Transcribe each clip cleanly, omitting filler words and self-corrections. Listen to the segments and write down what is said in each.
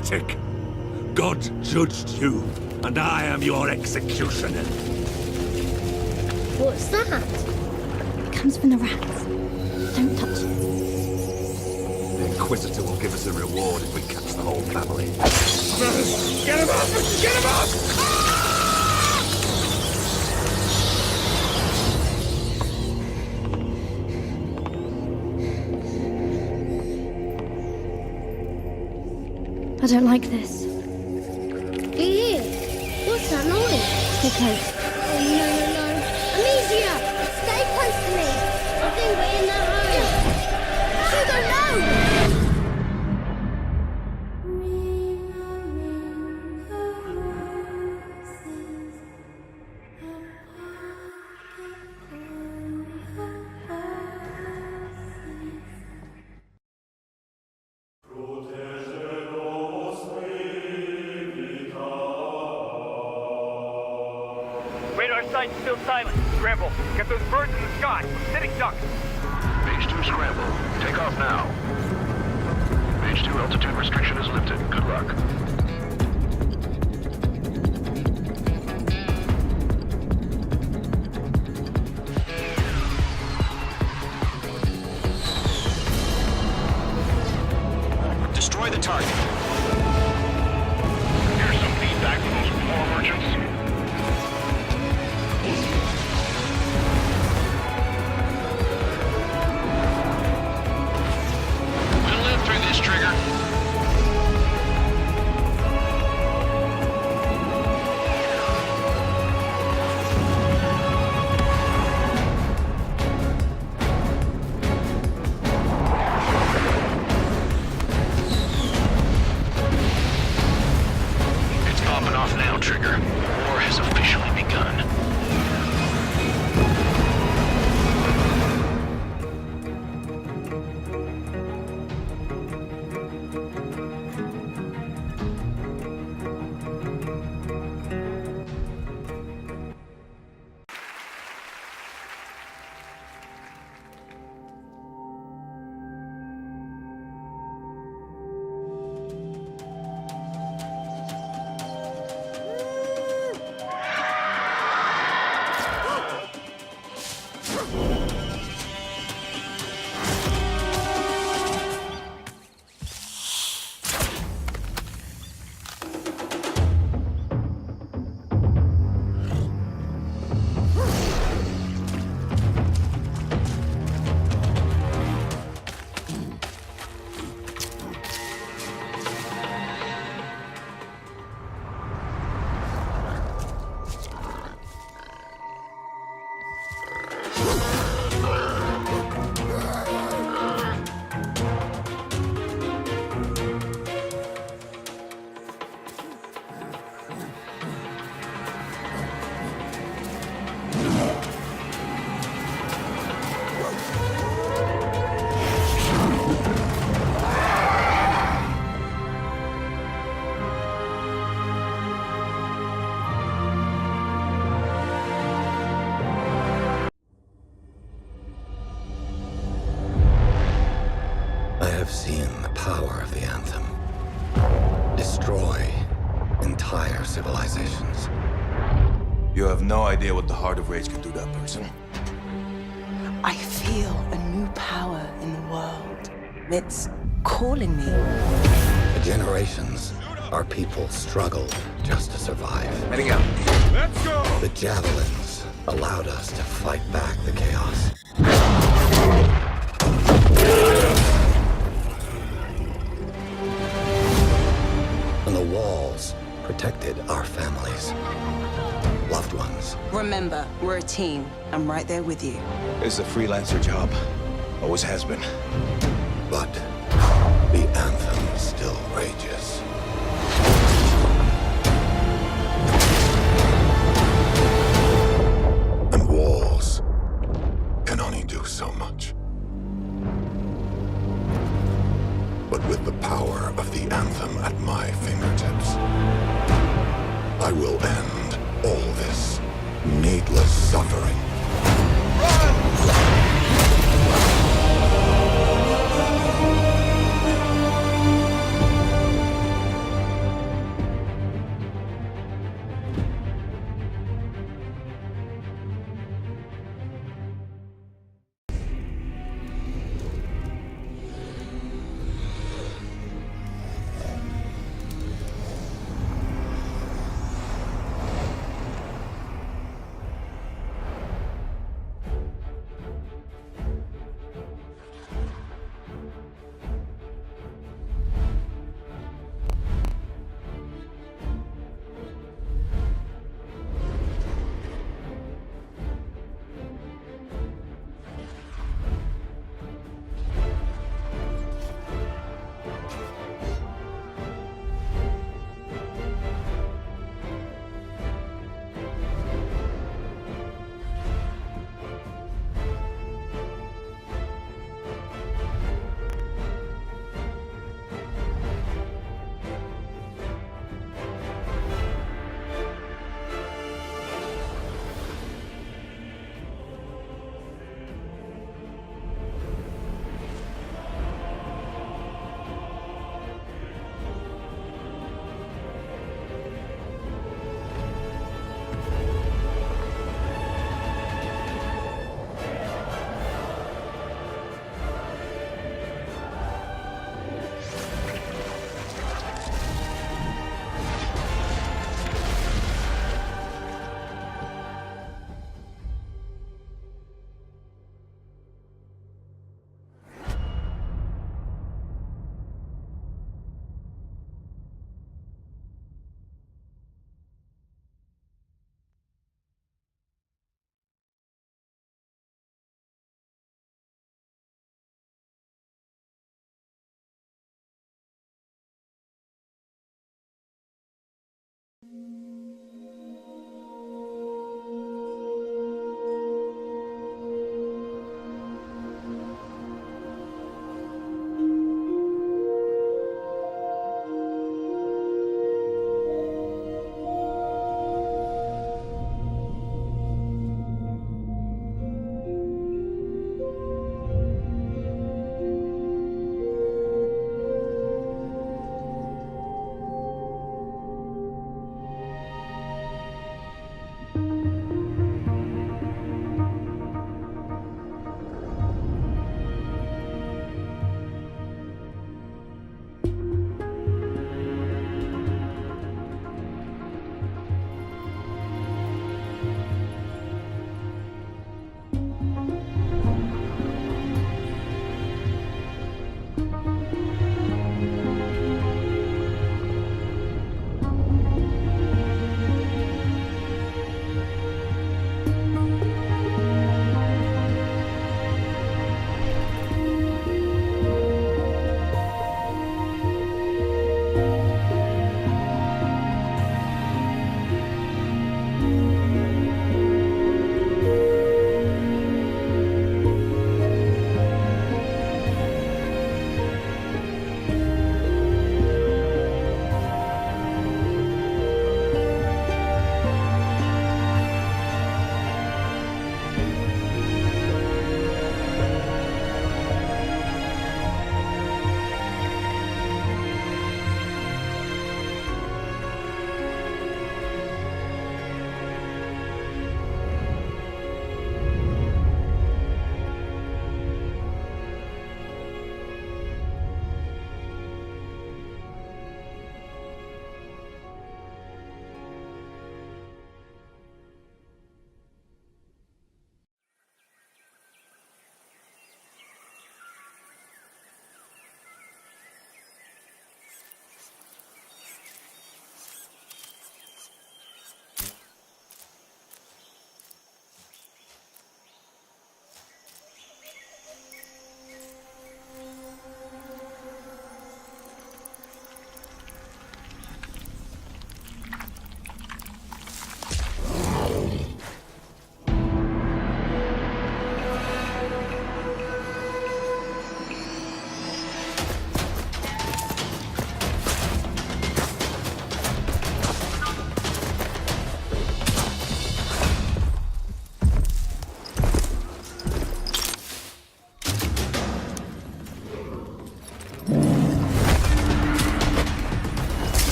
heretic! God judged you, and I am your executioner. What's that? It comes from the rats. Don't touch it. The Inquisitor will give us a reward if we catch the whole family. Get him up! Get him up! I don't like this. Here, what's that noise? Because Oh no. Amicia! Stay close to me! I think we're in that room! Hugo, no! Radar sight's still silent. Scramble. Get those birds in the sky. Sitting ducks. Page 2 scramble. Take off now. Page 2 altitude restriction is lifted. Good luck. Destroy the target. Here's some feedback from those poor merchants. We'll live through this, Trigger. It's popping off now, Trigger. War has officially begun. I have seen the power of the Anthem destroy entire civilizations. You have no idea what the Heart of Rage can do to that person. I feel a new power in the world. It's calling me. For generations, our people struggled just to survive. Heading out. Let's go! The javelins allowed us to fight back the chaos. And the walls protected our families, loved ones. Remember, we're a team. I'm right there with you. It's a freelancer job. Always has been. But the Anthem still rages. And walls can only do so much. But with the power of the Anthem at my fingertips, I will end all this needless suffering.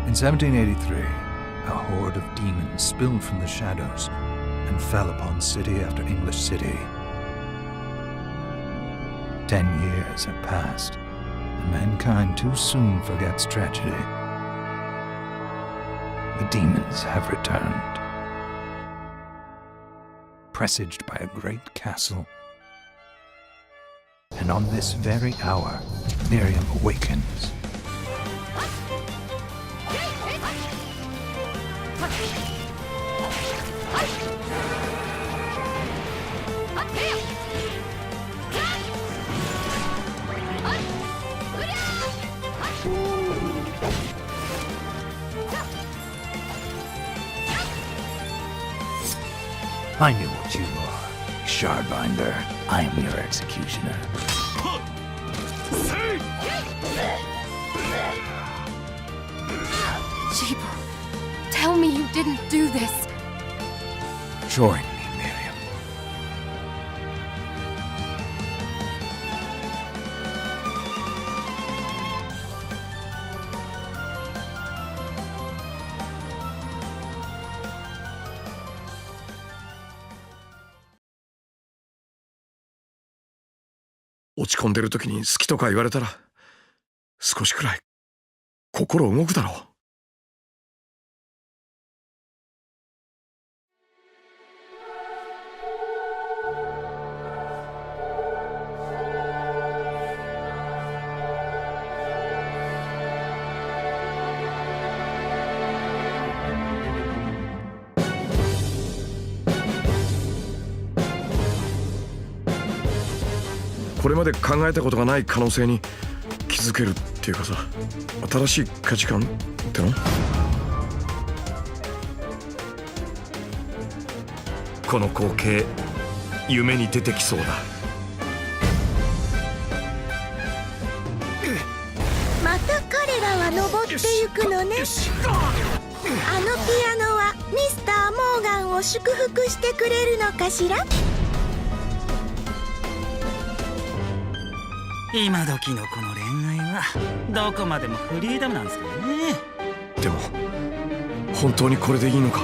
In 1783, a horde of demons spilled from the shadows and fell upon city after English city. 10 years have passed, and mankind too soon forgets tragedy. The demons have returned, presaged by a great castle. And on this very hour, Miriam awakens. I knew what you are, Shardbinder. I am your executioner. Chiba, tell me you didn't do this. Join me, Miriam.「落ち込んでる時に好きとか言われたら少しくらい心動くだろう」。これまで考えたことがない可能性に気づけるっていうかさ、新しい価値観っての？この光景、夢に出てきそうだ。また彼らは登ってゆくのね。あのピアノはミスター・モーガンを祝福してくれるのかしら？今時のこの恋愛はどこまでもフリーダムなんですかね。でも本当にこれでいいのか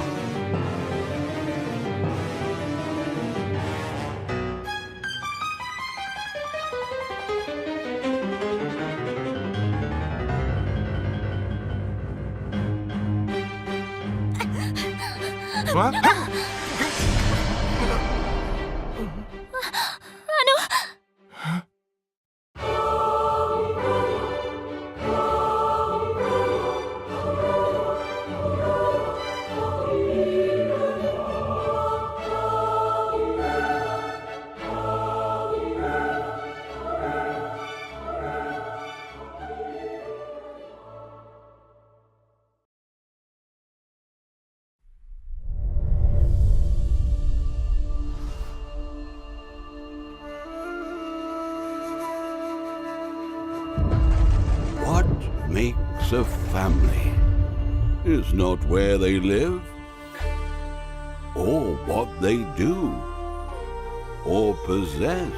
？A family is not where they live, or what they do, or possess.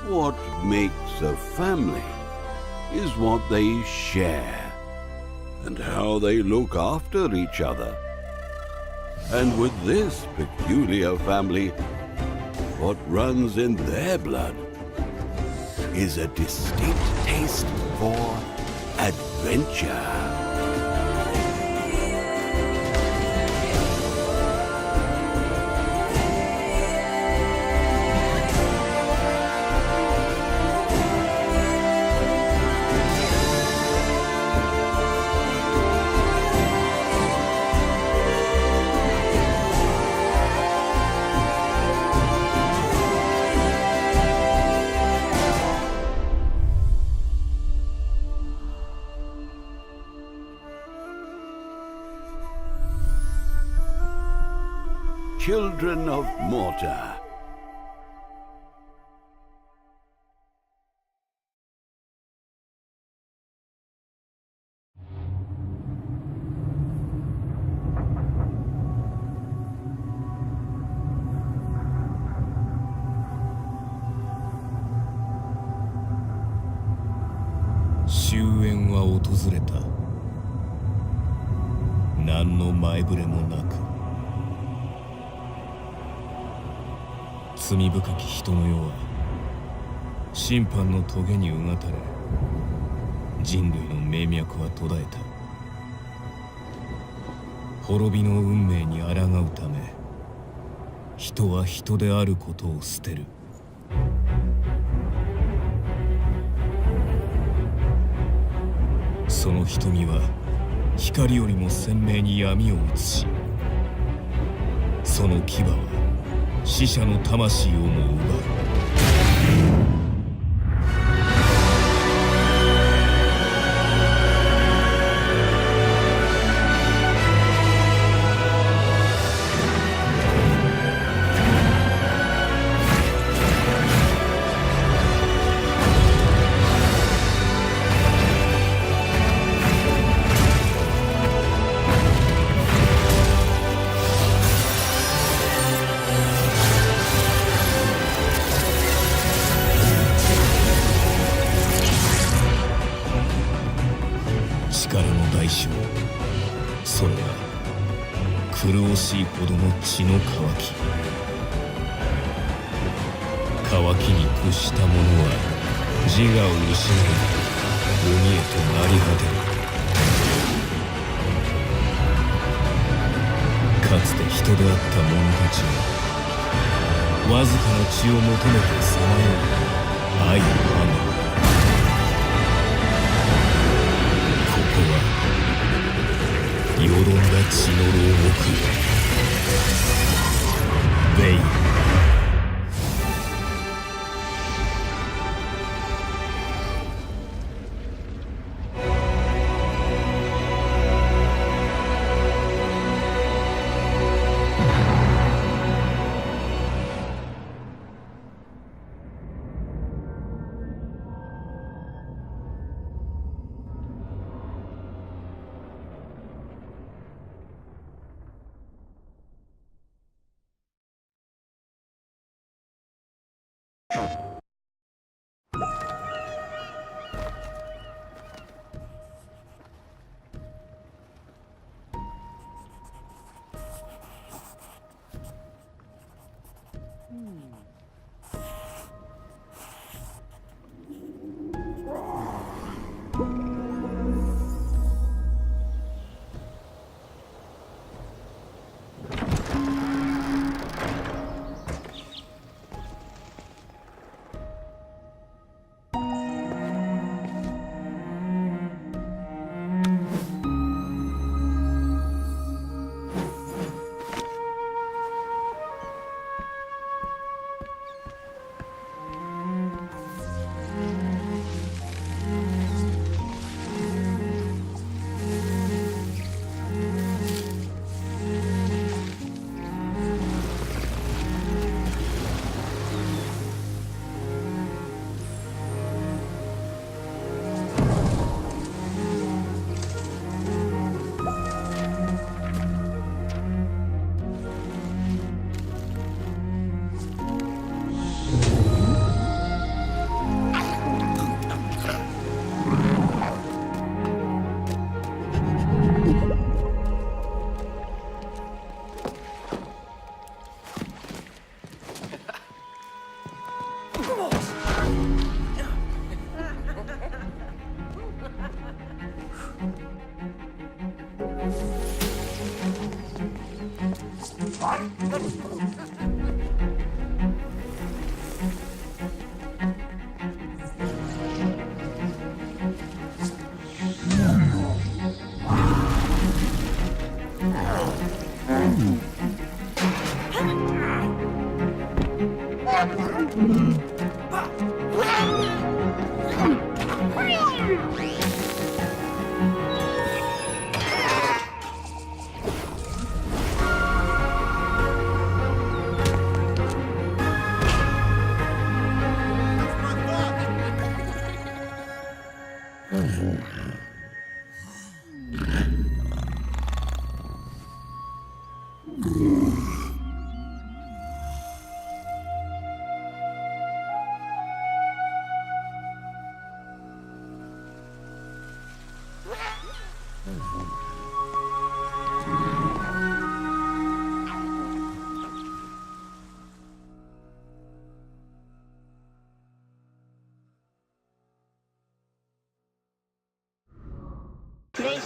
What makes a family is what they share, and how they look after each other. And with this peculiar family, what runs in their blood is a distinct taste for adventure. Children of Morta. 終焉は訪れた。何の前触れもなく、罪深き人の世は審判の棘にうがたれ、人類の命脈は途絶えた。滅びの運命に抗うため、人は人であることを捨てる。その瞳は光よりも鮮明に闇を映し、その牙は死者の魂をも奪う。それは苦しいほどの血の渇き。渇きに屈した者は自我を失い、鬼へとなり果てる。かつて人であった者たちはわずかな血を求めてさまよう愛の花。ここはよどんだ血の牢獄、ベイン。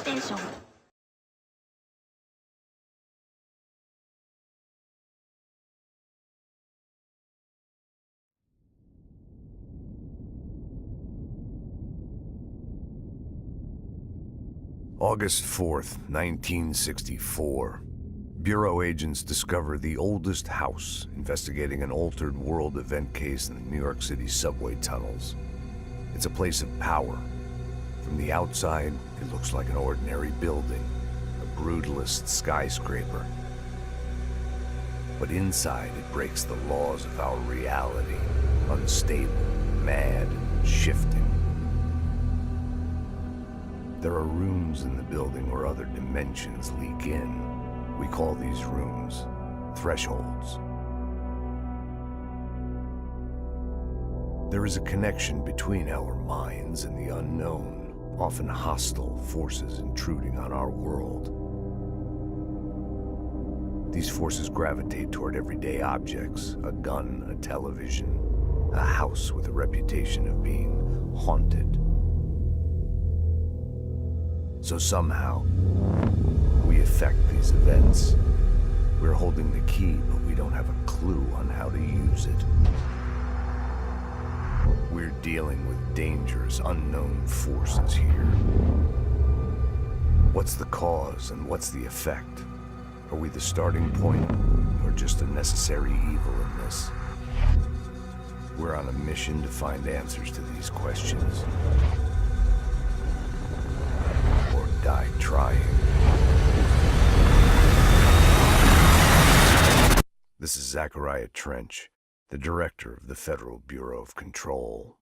PlayStation. August 4th, 1964. Bureau agents discover the oldest house investigating an altered world event case in the New York City subway tunnels. It's a place of power. From the outside, it looks like an ordinary building, a brutalist skyscraper. But inside, it breaks the laws of our reality, unstable, mad, and shifting. There are rooms in the building where other dimensions leak in. We call these rooms thresholds. There is a connection between our minds and the unknown, often hostile forces intruding on our world. These forces gravitate toward everyday objects, a gun, a television, a house with a reputation of being haunted. So somehow, we affect these events. We're holding the key, but we don't have a clue on how to use it. We're dealing with dangerous, unknown forces here. What's the cause and what's the effect? Are we the starting point, or just a necessary evil in this? We're on a mission to find answers to these questions. Or die trying. This is Zachariah Trench, the director of the Federal Bureau of Control.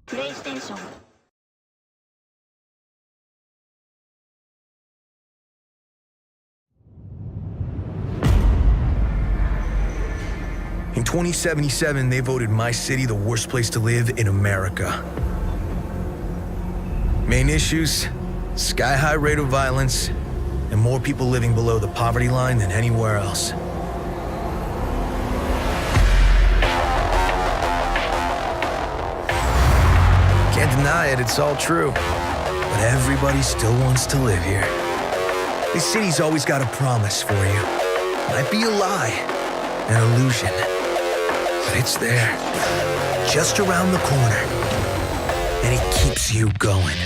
PlayStation. In 2077, they voted my city the worst place to live in America. Main issues, sky-high rate of violence, and more people living below the poverty line than anywhere else. Can't deny it, it's all true. But everybody still wants to live here. This city's always got a promise for you. Might be a lie, an illusion. But it's there, just around the corner. And it keeps you going.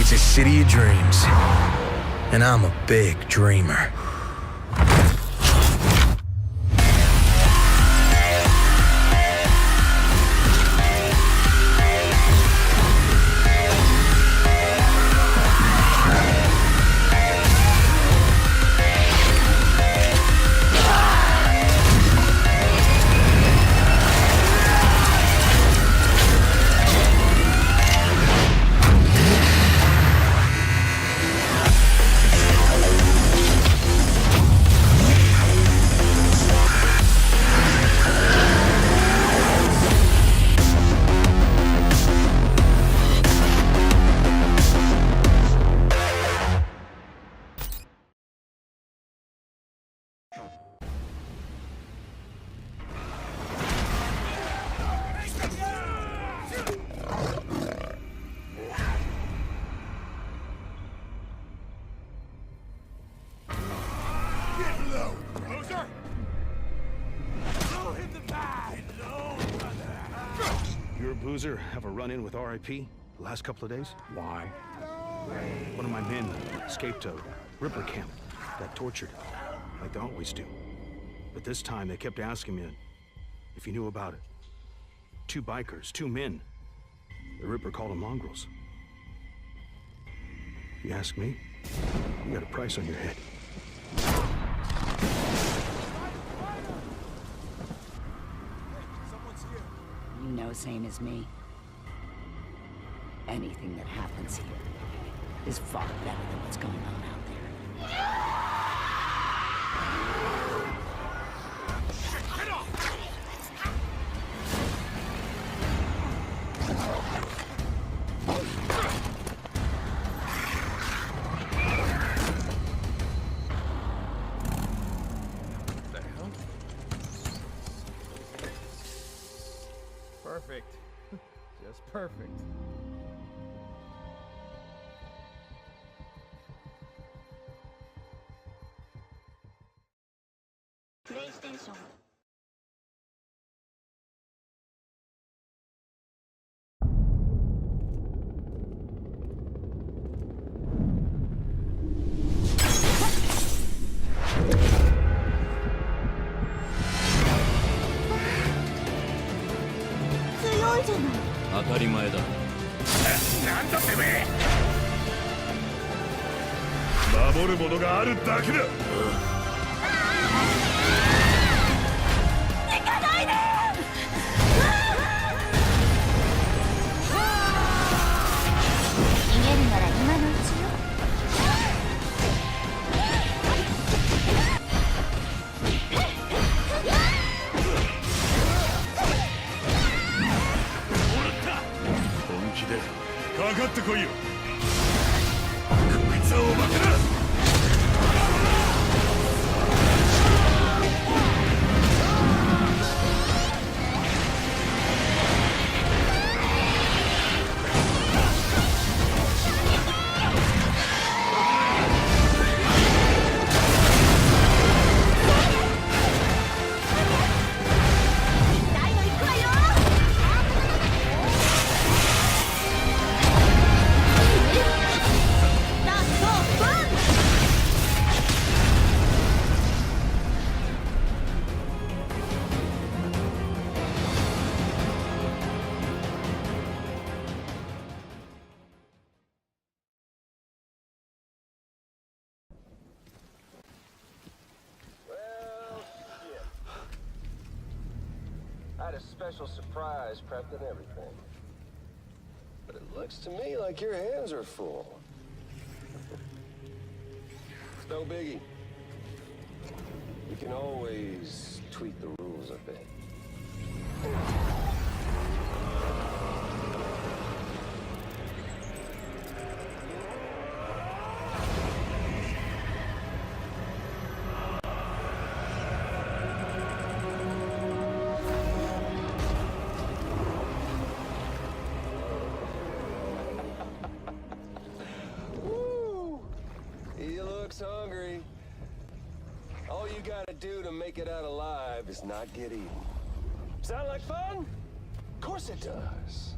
It's a city of dreams. And I'm a big dreamer. or Boozer have a run-in with RIP the last couple of days? Why? One of my men escaped a Ripper camp, got tortured, like they always do. But this time they kept asking me if you knew about it. 2 bikers, 2 men. The Ripper called them mongrels. If you ask me, you got a price on your head. You know, same as me. Anything that happens here is far better than what's going on out there. Get off! What the hell? Perfect. Just perfect. PlayStation.強いじゃない。当たり前だ。なんだてめえ。守るものがあるだけだ。行かないで。逃げるなら今のうちよ。本気でかかってこいよ。こいつはおまけだ。I had a special surprise prepped and everything. But it looks to me like your hands are full. It's no biggie. You can always tweak the rules a bit. Hungry. All you gotta do to make it out alive is not get eaten. Sound like fun? Of course it does.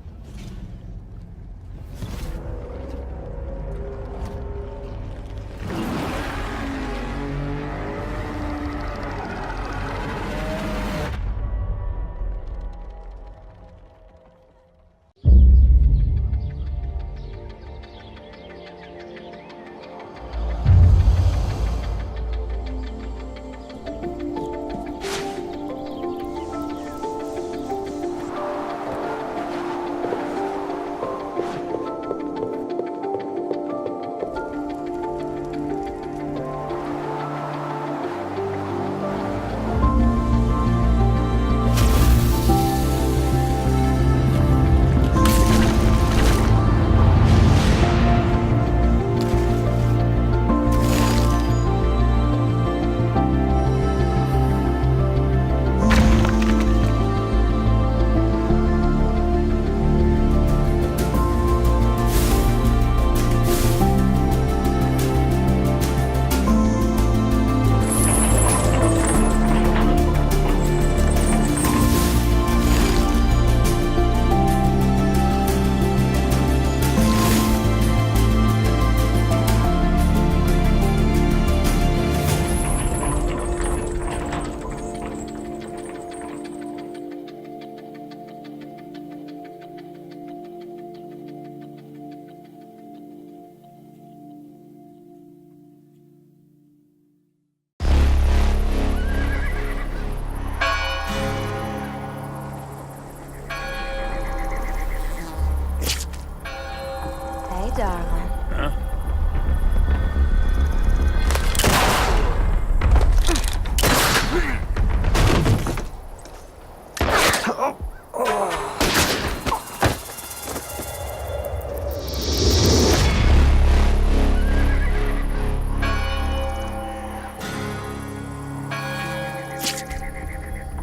darling. Huh?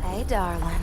Hey, darling.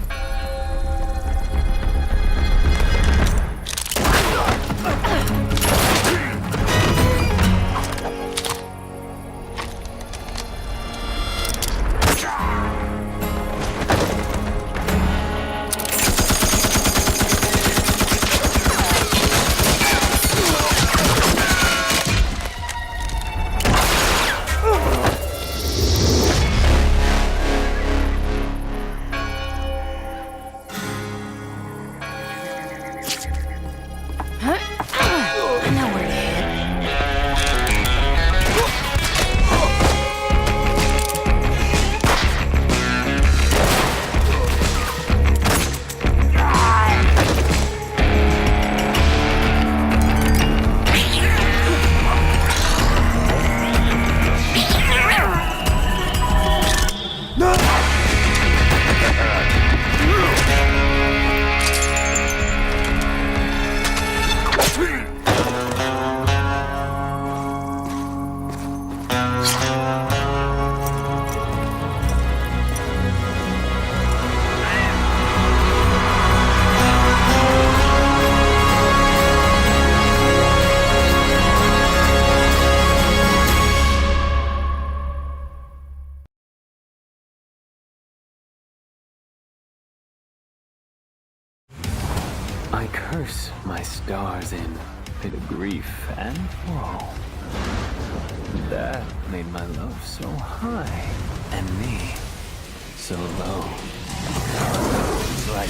I curse my stars in pit of grief and woe. That made my love so high, and me so low. Right.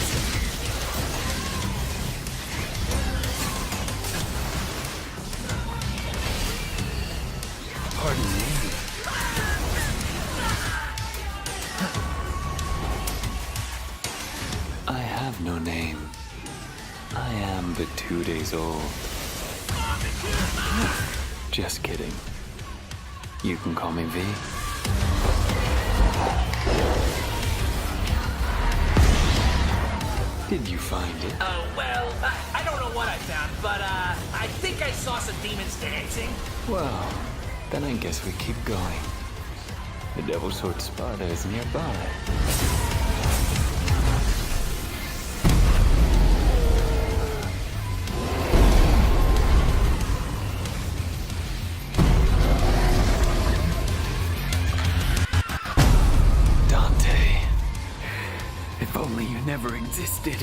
Pardon me. I have no name. I am but 2 days old. Just kidding. You can call me V. Did you find it? Oh, well, I don't know what I found, but, I think I saw some demons dancing. Well, then I guess we keep going. The Devil's Sword Spada is nearby. If only you never existed.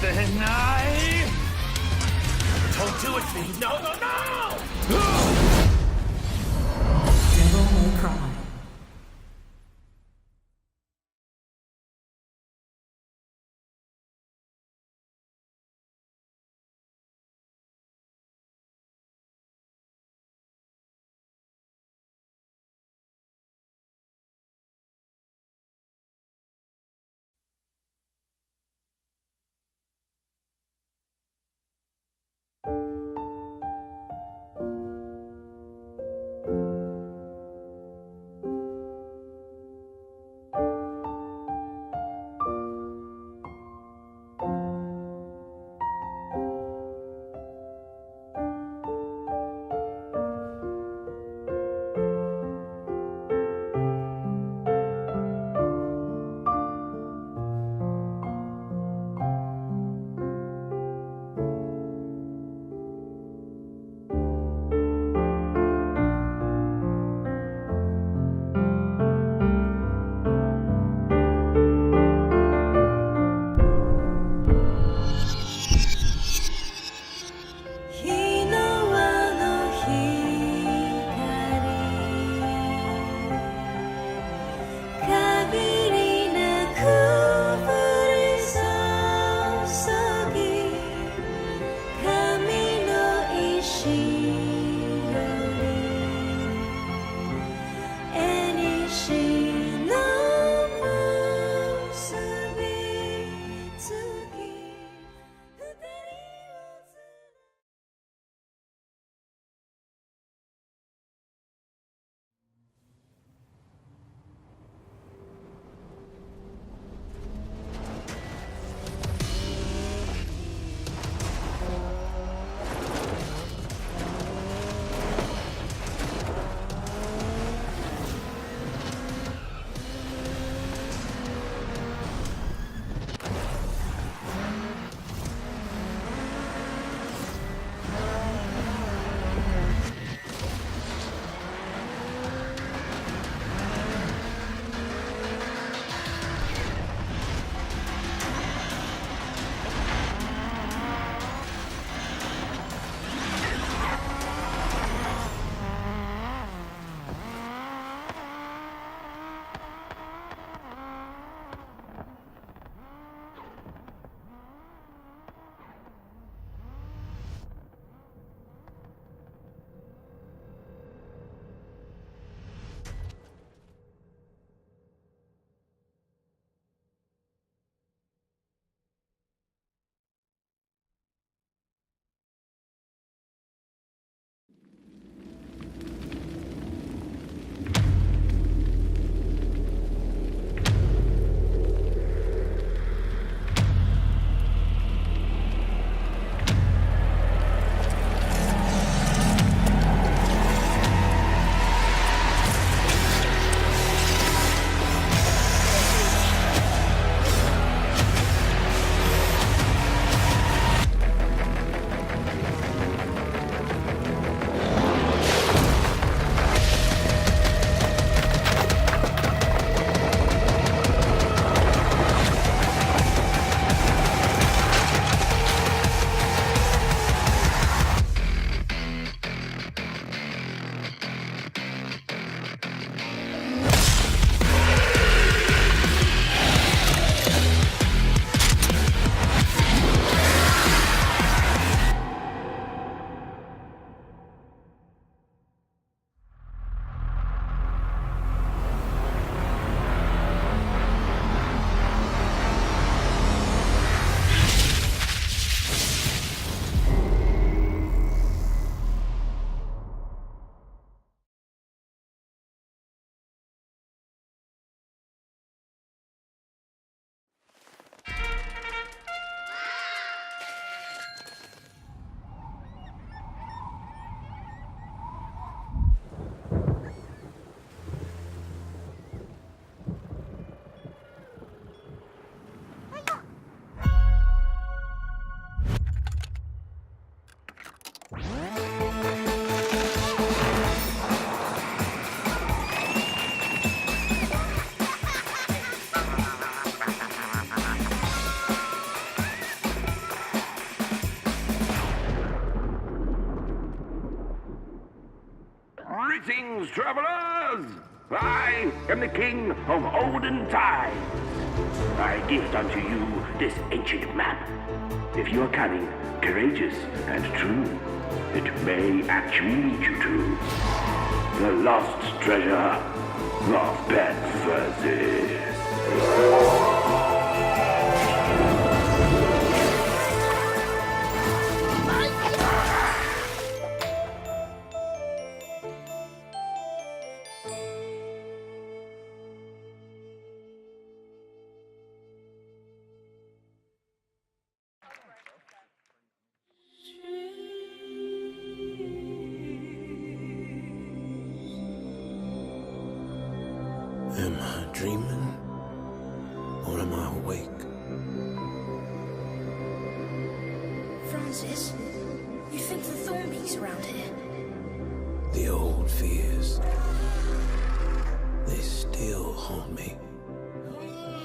Then I... Don't do it to me! No, no, no! Devil May Cry. Greetings, travelers! I am the king of olden times. I gift unto you this ancient map. If you are cunning, courageous, and true, it may actually lead you to the lost treasure of Pet Versus. Am I dreaming? Or am I awake? Francis, you think the Thornbeak's around here? The old fears. They still haunt me.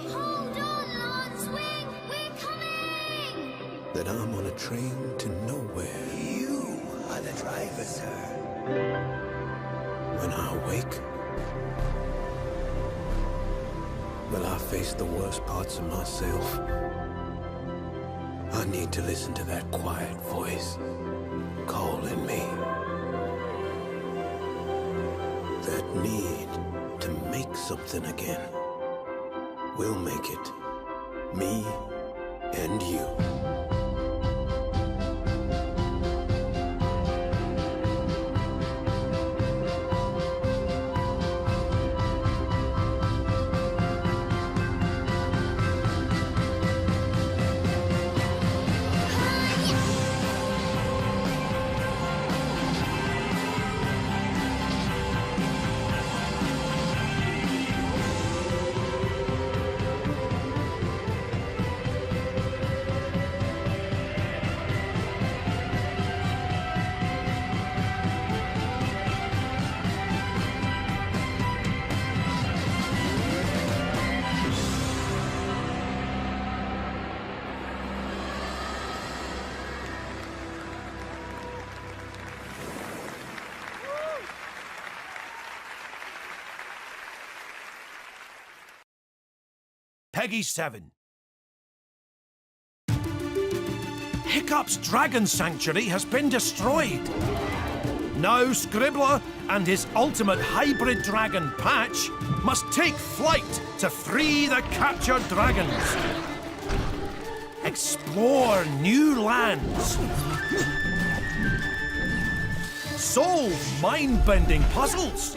Hold on, Lancewing! We're coming! That I'm on a train to nowhere. You are the driver, sir. When I awake, will I face the worst parts of myself? I need to listen to that quiet voice calling me. That need to make something again. We'll make it. Me and you. Peggy 7. Hiccup's Dragon Sanctuary has been destroyed. Now Scribbler and his ultimate hybrid dragon Patch must take flight to free the captured dragons. Explore new lands. Solve mind-bending puzzles.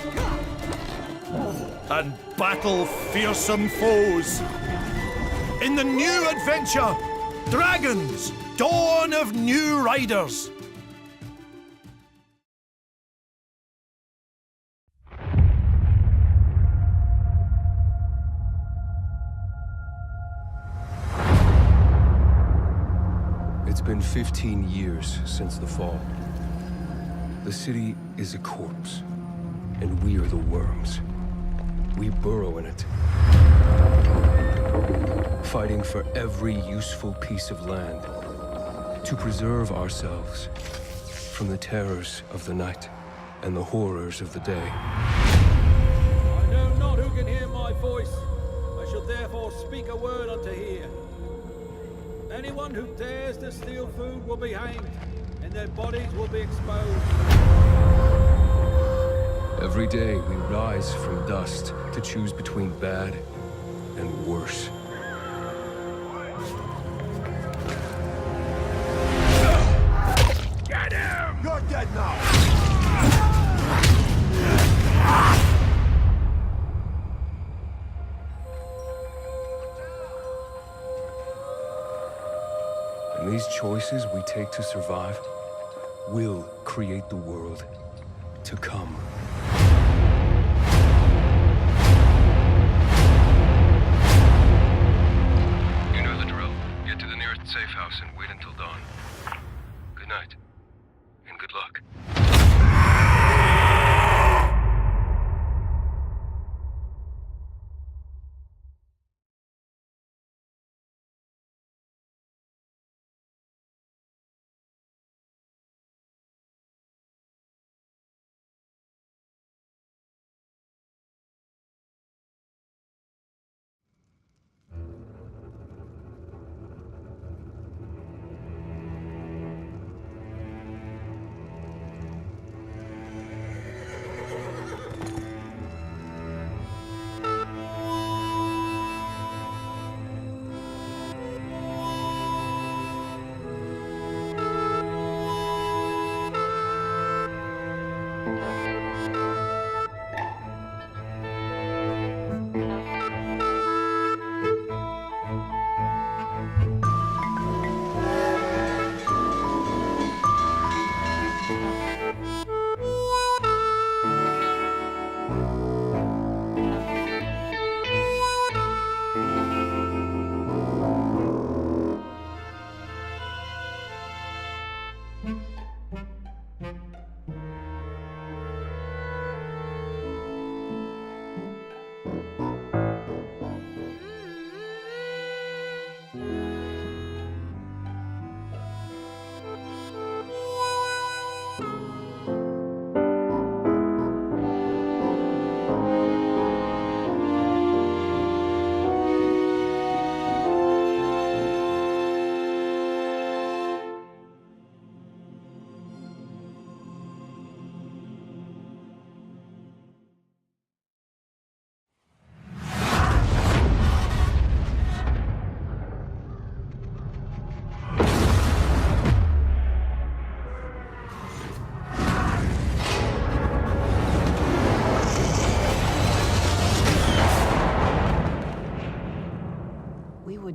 And battle fearsome foes. In the new adventure, Dragons, Dawn of New Riders. It's been 15 years since the fall. The city is a corpse, and we are the worms. We burrow in it, fighting for every useful piece of land to preserve ourselves from the terrors of the night and the horrors of the day. I know not who can hear my voice. I shall therefore speak a word unto hear. Anyone who dares to steal food will be hanged, and their bodies will be exposed. Every day we rise from dust to choose between bad and worse. Get him! You're dead now! And these choices we take to survive will create the world to come. You know the drill. Get to the nearest safe house and wait until dawn. Good night, and good luck.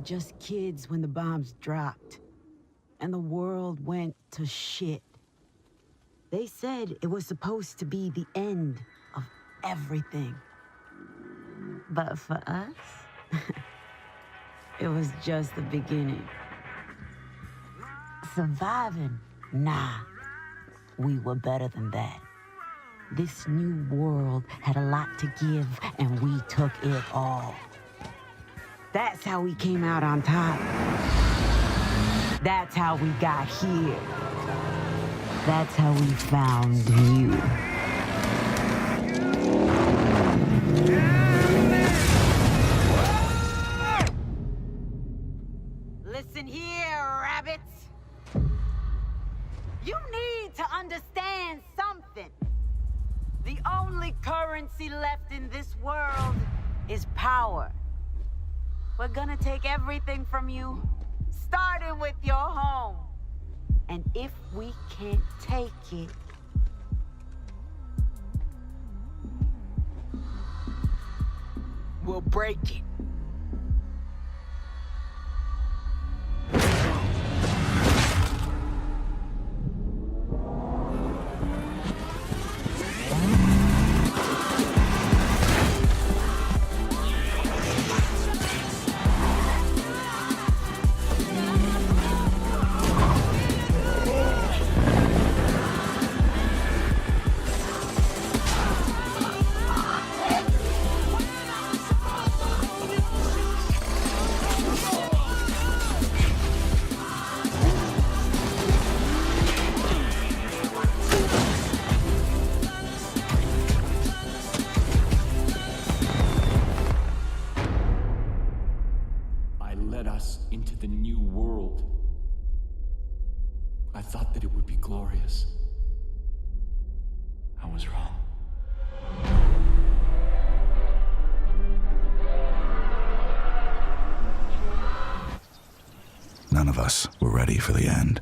just kids when the bombs dropped. And the world went to shit. They said it was supposed to be the end of everything. But for us, it was just the beginning. Surviving? Nah. We were better than that. This new world had a lot to give, and we took it all. That's how we came out on top. That's how we got here. That's how we found you. Listen here, rabbits. You need to understand something. The only currency left in this world is power. We're gonna take everything from you, starting with your home. And if we can't take it, we'll break it. None of us were ready for the end.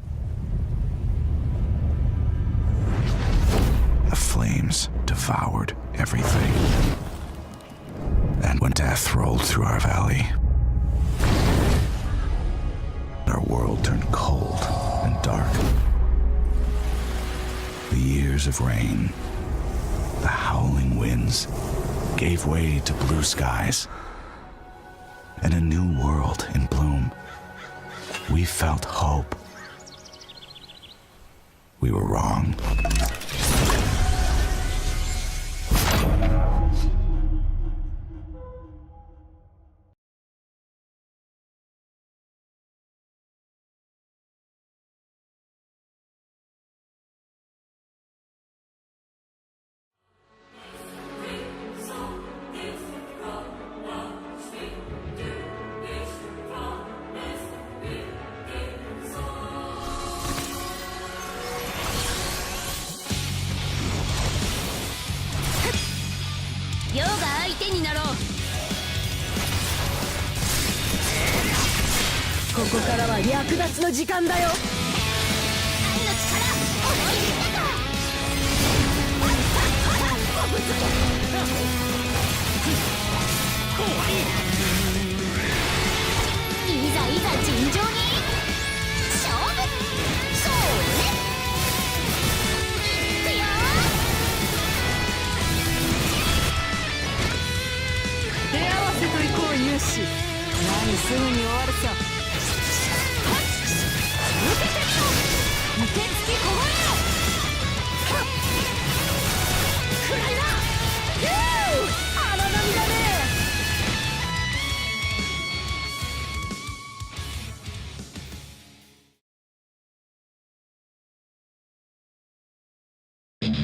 The flames devoured everything. And when death rolled through our valley, our world turned cold and dark. The years of rain, the howling winds, gave way to blue skies and a new world in bloom. We felt hope. We were wrong.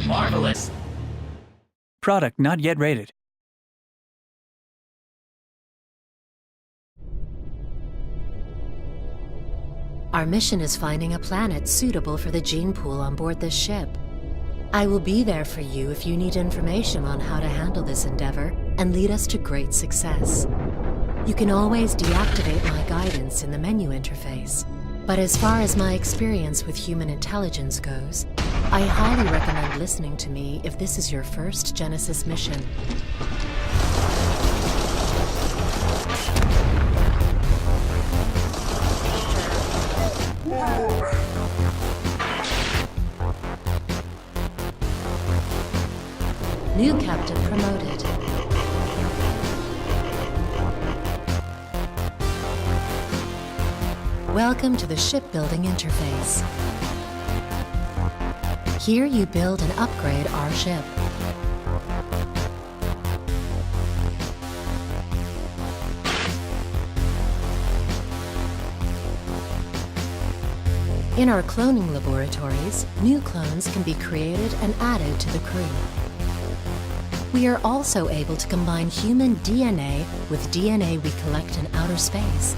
Marvelous! Product not yet rated. Our mission is finding a planet suitable for the gene pool on board this ship. I will be there for you if you need information on how to handle this endeavor and lead us to great success. You can always deactivate my guidance in the menu interface. But as far as my experience with human intelligence goes, I highly recommend listening to me if this is your first Genesis mission. New captain promoted. Welcome to the shipbuilding interface. Here you build and upgrade our ship. In our cloning laboratories, new clones can be created and added to the crew. We are also able to combine human DNA with DNA we collect in outer space.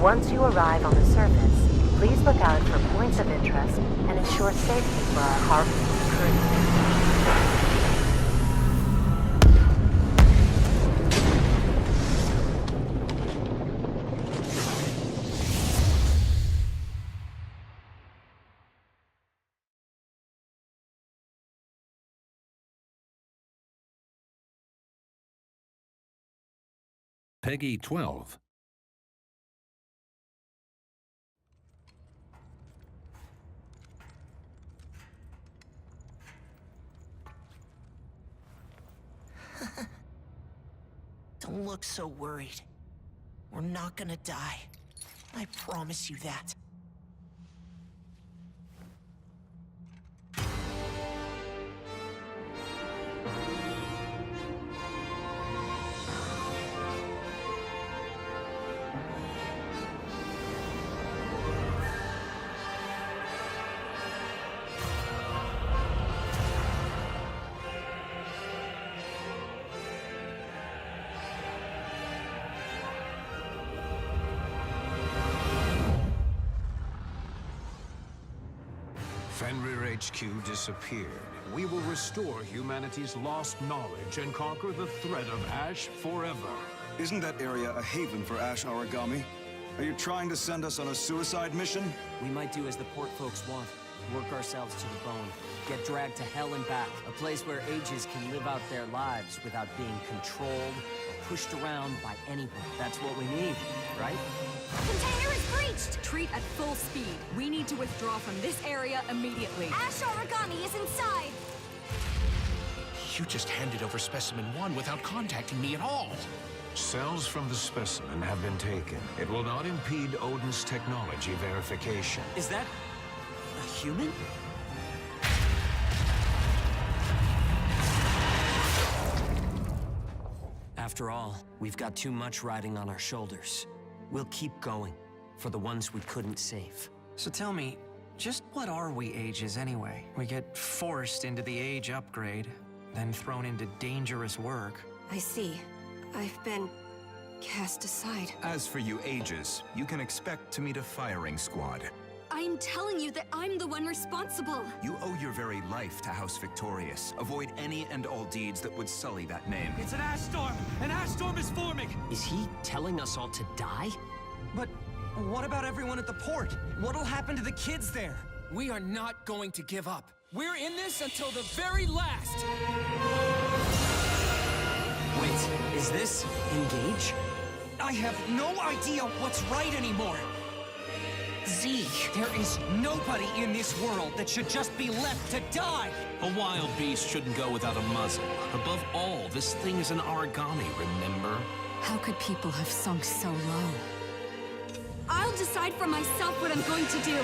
Once you arrive on the surface, please look out for points of interest and ensure safety for our harvesting crew. Peggy 12. Don't look so worried. We're not gonna die. I promise you that. Fenrir HQ disappeared. We will restore humanity's lost knowledge and conquer the threat of Ash forever. Isn't that area a haven for Ash Origami? Are you trying to send us on a suicide mission? We might do as the port folks want. Work ourselves to the bone. Get dragged to hell and back. A place where ages can live out their lives without being controlled or pushed around by anyone. That's what we need, right? Container is breached! Retreat at full speed. We need to withdraw from this area immediately. Ash Origami is inside! You just handed over Specimen 1 without contacting me at all. Cells from the specimen have been taken. It will not impede Odin's technology verification. Is that a human? After all, we've got too much riding on our shoulders. We'll keep going, for the ones we couldn't save. So tell me, just what are we ages anyway? We get forced into the age upgrade, then thrown into dangerous work. I see. I've been cast aside. As for you ages, you can expect to meet a firing squad. I'm telling you that I'm the one responsible. You owe your very life to House Victorious. Avoid any and all deeds that would sully that name. It's an ash storm! An ash storm is forming! Is he telling us all to die? But what about everyone at the port? What'll happen to the kids there? We are not going to give up. We're in this until the very last! Wait, is this Engage? I have no idea what's right anymore! Zeke, there is nobody in this world that should just be left to die! A wild beast shouldn't go without a muzzle. Above all, this thing is an origami, remember? How could people have sunk so low? I'll decide for myself what I'm going to do.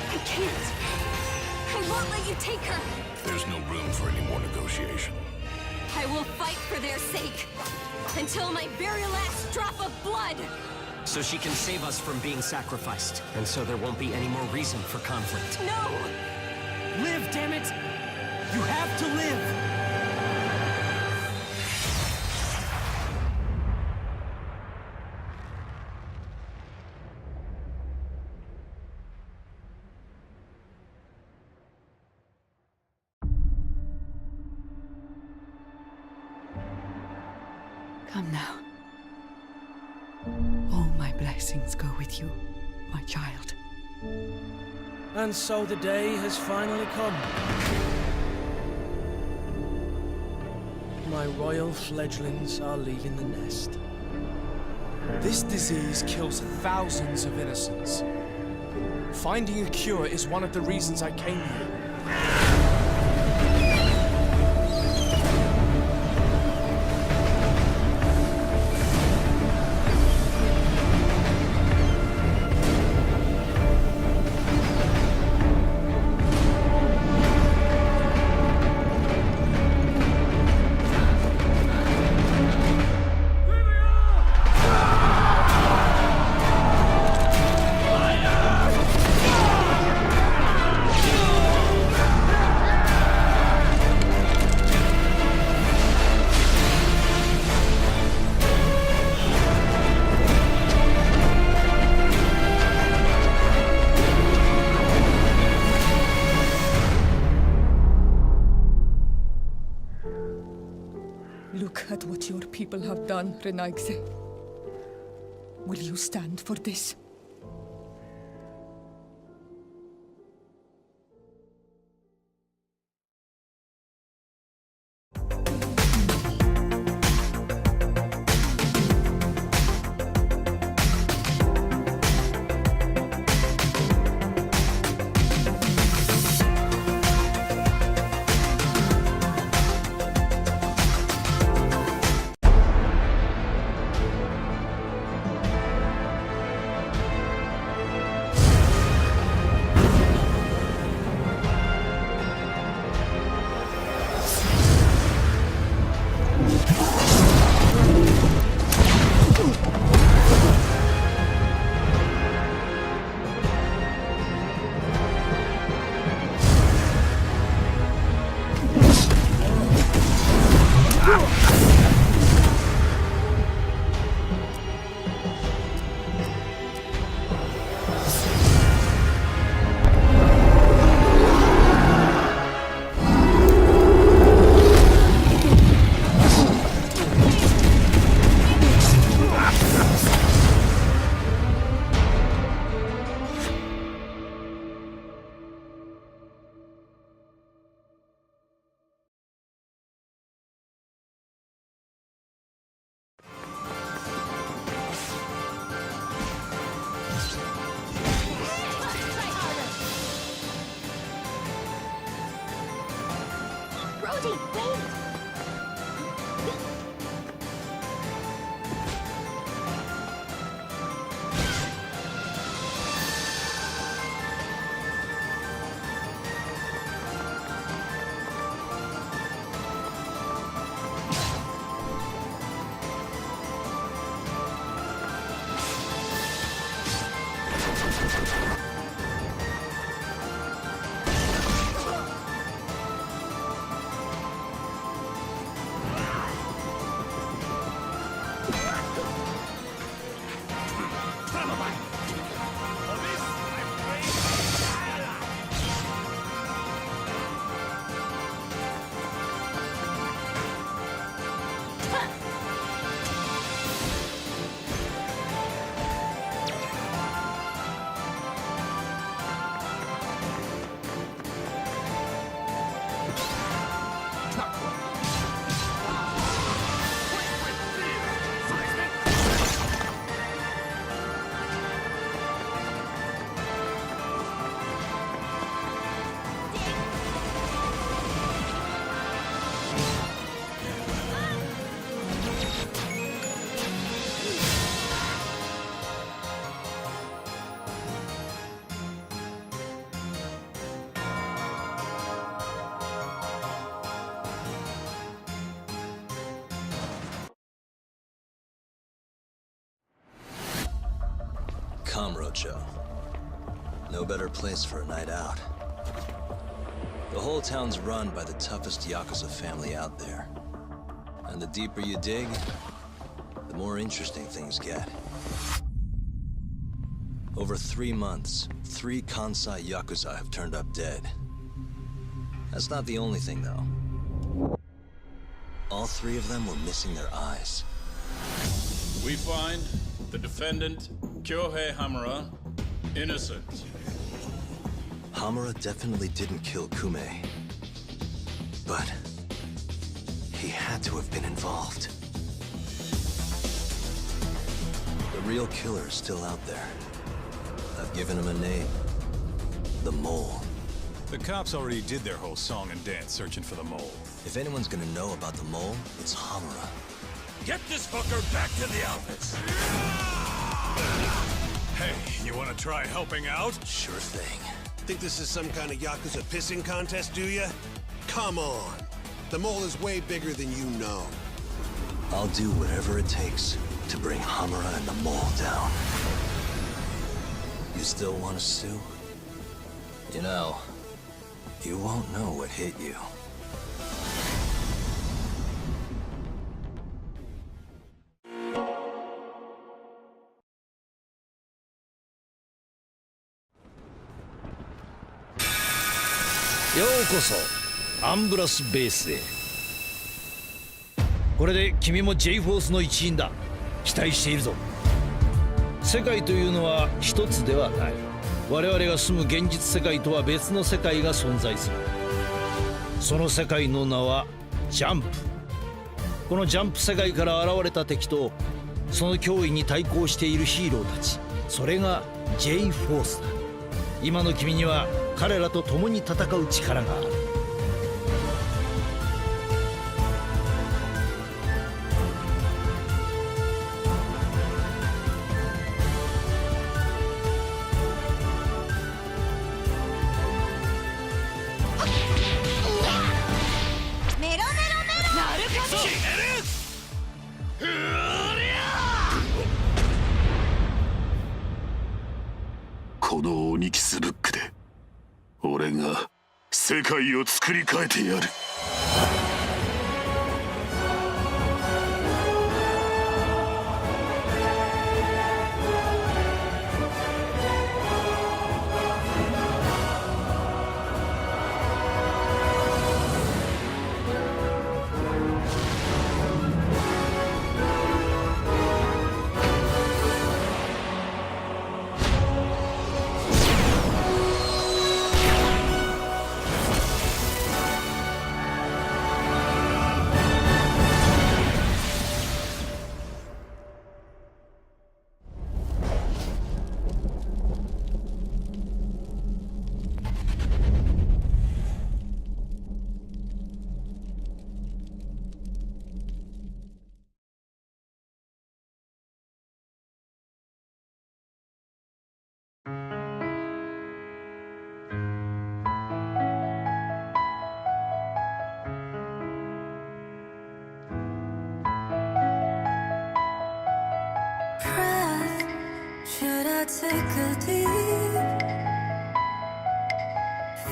I can't. I won't let you take her. There's no room for any more negotiation. I will fight for their sake. Until my very last drop of blood. So she can save us from being sacrificed. And so there won't be any more reason for conflict. No! Live, damn it! You have to live! Come now. All my blessings go with you, my child. And so the day has finally come. My royal fledglings are leaving the nest. This disease kills thousands of innocents. Finding a cure is one of the reasons I came here. Look at what your people have done, Renaigse. Will you stand for this? Kamurocho. No better place for a night out. The whole town's run by the toughest Yakuza family out there. And the deeper you dig, the more interesting things get. Over 3 months, 3 Kansai Yakuza have turned up dead. That's not the only thing, though. All 3 of them were missing their eyes. We find the defendant, Kyohei Hamura, innocent. Hamura definitely didn't kill Kume. But he had to have been involved. The real killer is still out there. I've given him a name. The Mole. The cops already did their whole song and dance searching for the Mole. If anyone's gonna know about the Mole, it's Hamura. Get this fucker back to the office! Hey, you wanna try helping out? Sure thing. Think this is some kind of Yakuza pissing contest, do ya? Come on. The Mole is way bigger than you know. I'll do whatever it takes to bring Hamura and the Mole down. You still want to sue? You know, you won't know what hit you.ようこそアンブラスベースへ。これで君も J フォースの一員だ。期待しているぞ。世界というのは一つではない。我々が住む現実世界とは別の世界が存在する。その世界の名はジャンプ。このジャンプ世界から現れた敵とその脅威に対抗しているヒーローたち、それが J フォースだ。今の君には彼らと共に戦う力がある。メロメロメロ。なるほど。このオニキスブックで俺が世界を作り変えてやる。Should I take a deep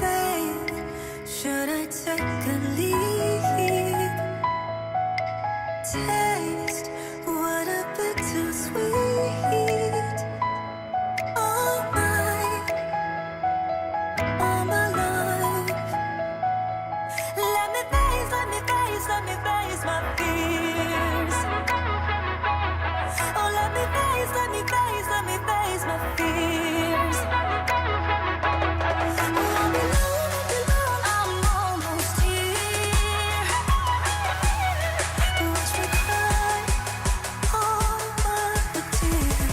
faith? Should I take a leap? Taste what a bittersweet. All my life. Let me face my fears. Oh, let me face my fears. I'll be alone, I'm almost here. Watch me cry all my tears.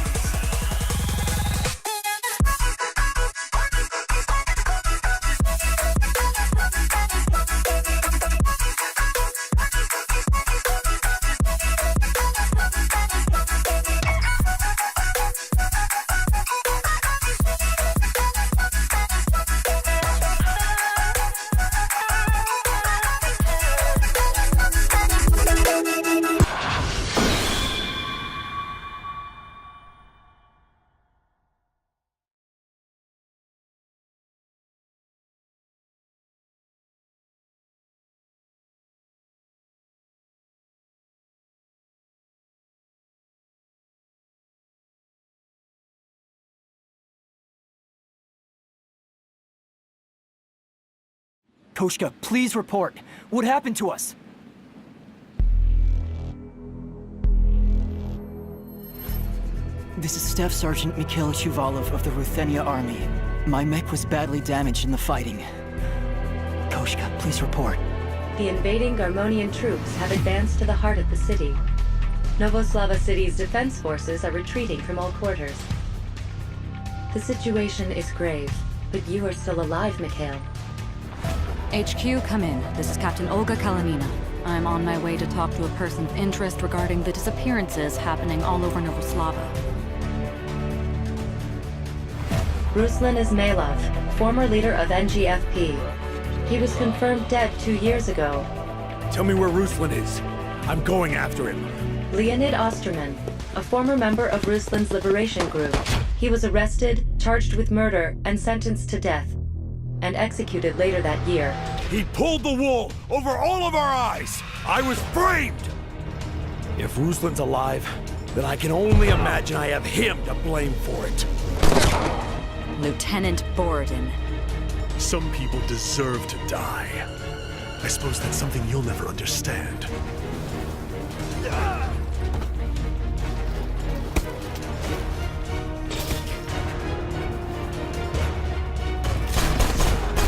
Koshka, please report. What happened to us? This is Staff Sergeant Mikhail Chuvalov of the Ruthenia Army. My mech was badly damaged in the fighting. Koshka, please report. The invading Garmonian troops have advanced to the heart of the city. Novoslava City's defense forces are retreating from all quarters. The situation is grave, but you are still alive, Mikhail. HQ, come in. This is Captain Olga Kalanina. I'm on my way to talk to a person of interest regarding the disappearances happening all over Novoslava. Ruslan Ismailov, former leader of NGFP. He was confirmed dead 2 years ago. Tell me where Ruslan is. I'm going after him. Leonid Osterman, a former member of Ruslan's liberation group. He was arrested, charged with murder, and sentenced to death, and executed later that year. He pulled the wool over all of our eyes! I was framed! If Ruslan's alive, then I can only imagine I have him to blame for it. Lieutenant Borodin. Some people deserve to die. I suppose that's something you'll never understand.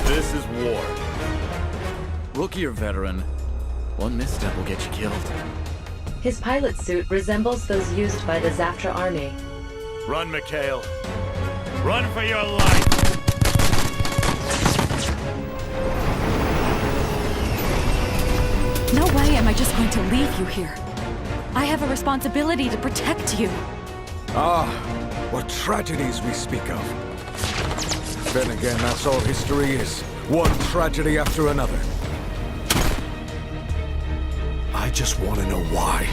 This is war. Rookie or veteran, one misstep will get you killed. His pilot suit resembles those used by the Zaftra army. Run, Mikhail. Run for your life! No way am I just going to leave you here. I have a responsibility to protect you. Ah, what tragedies we speak of. Then again, that's all history is. One tragedy after another. I just want to know why.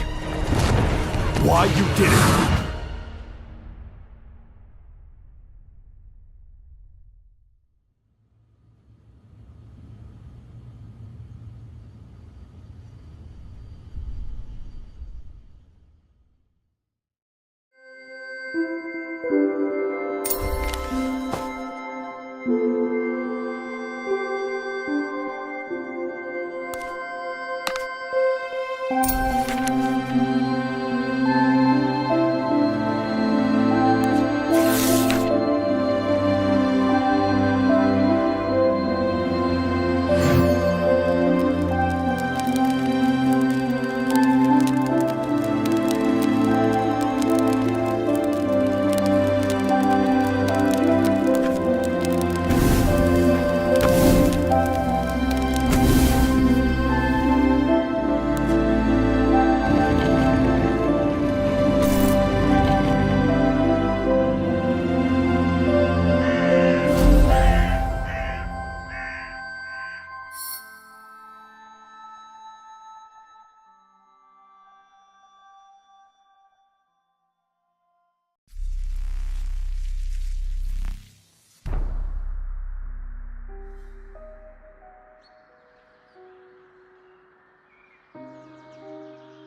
Why you did it!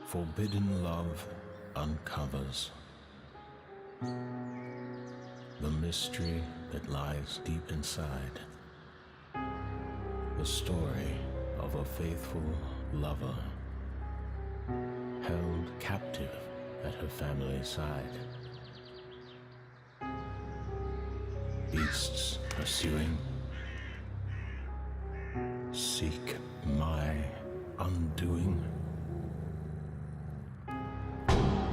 Forbidden love uncovers the mystery that lies deep inside. The story of a faithful lover held captive at her family's side. Beasts pursuing, seek my undoing.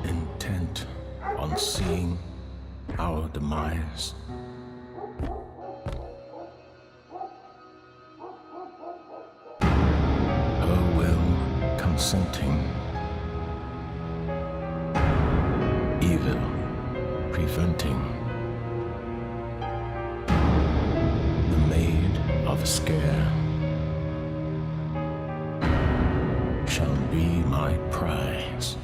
Intent on seeing our demise. Her will consenting. Evil preventing. The maid of scare shall be my prize.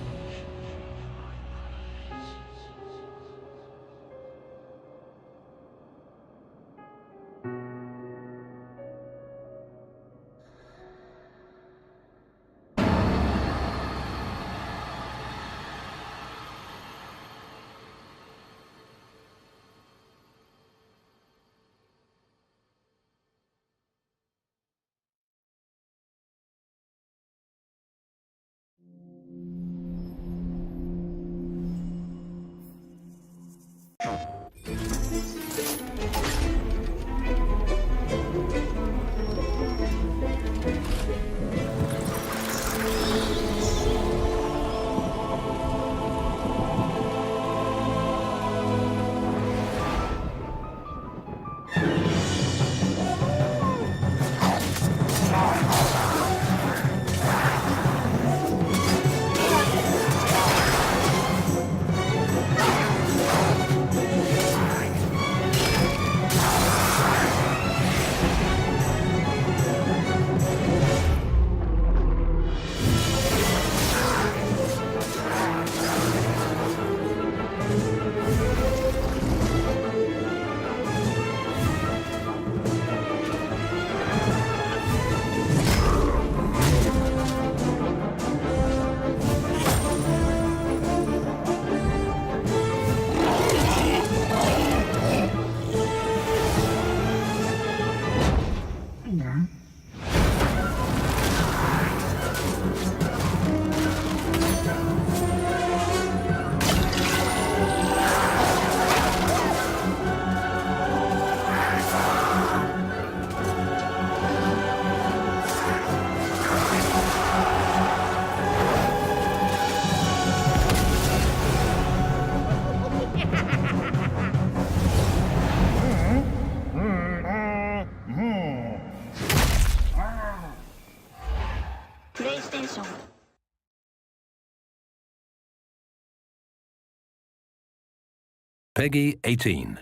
Peggy 18.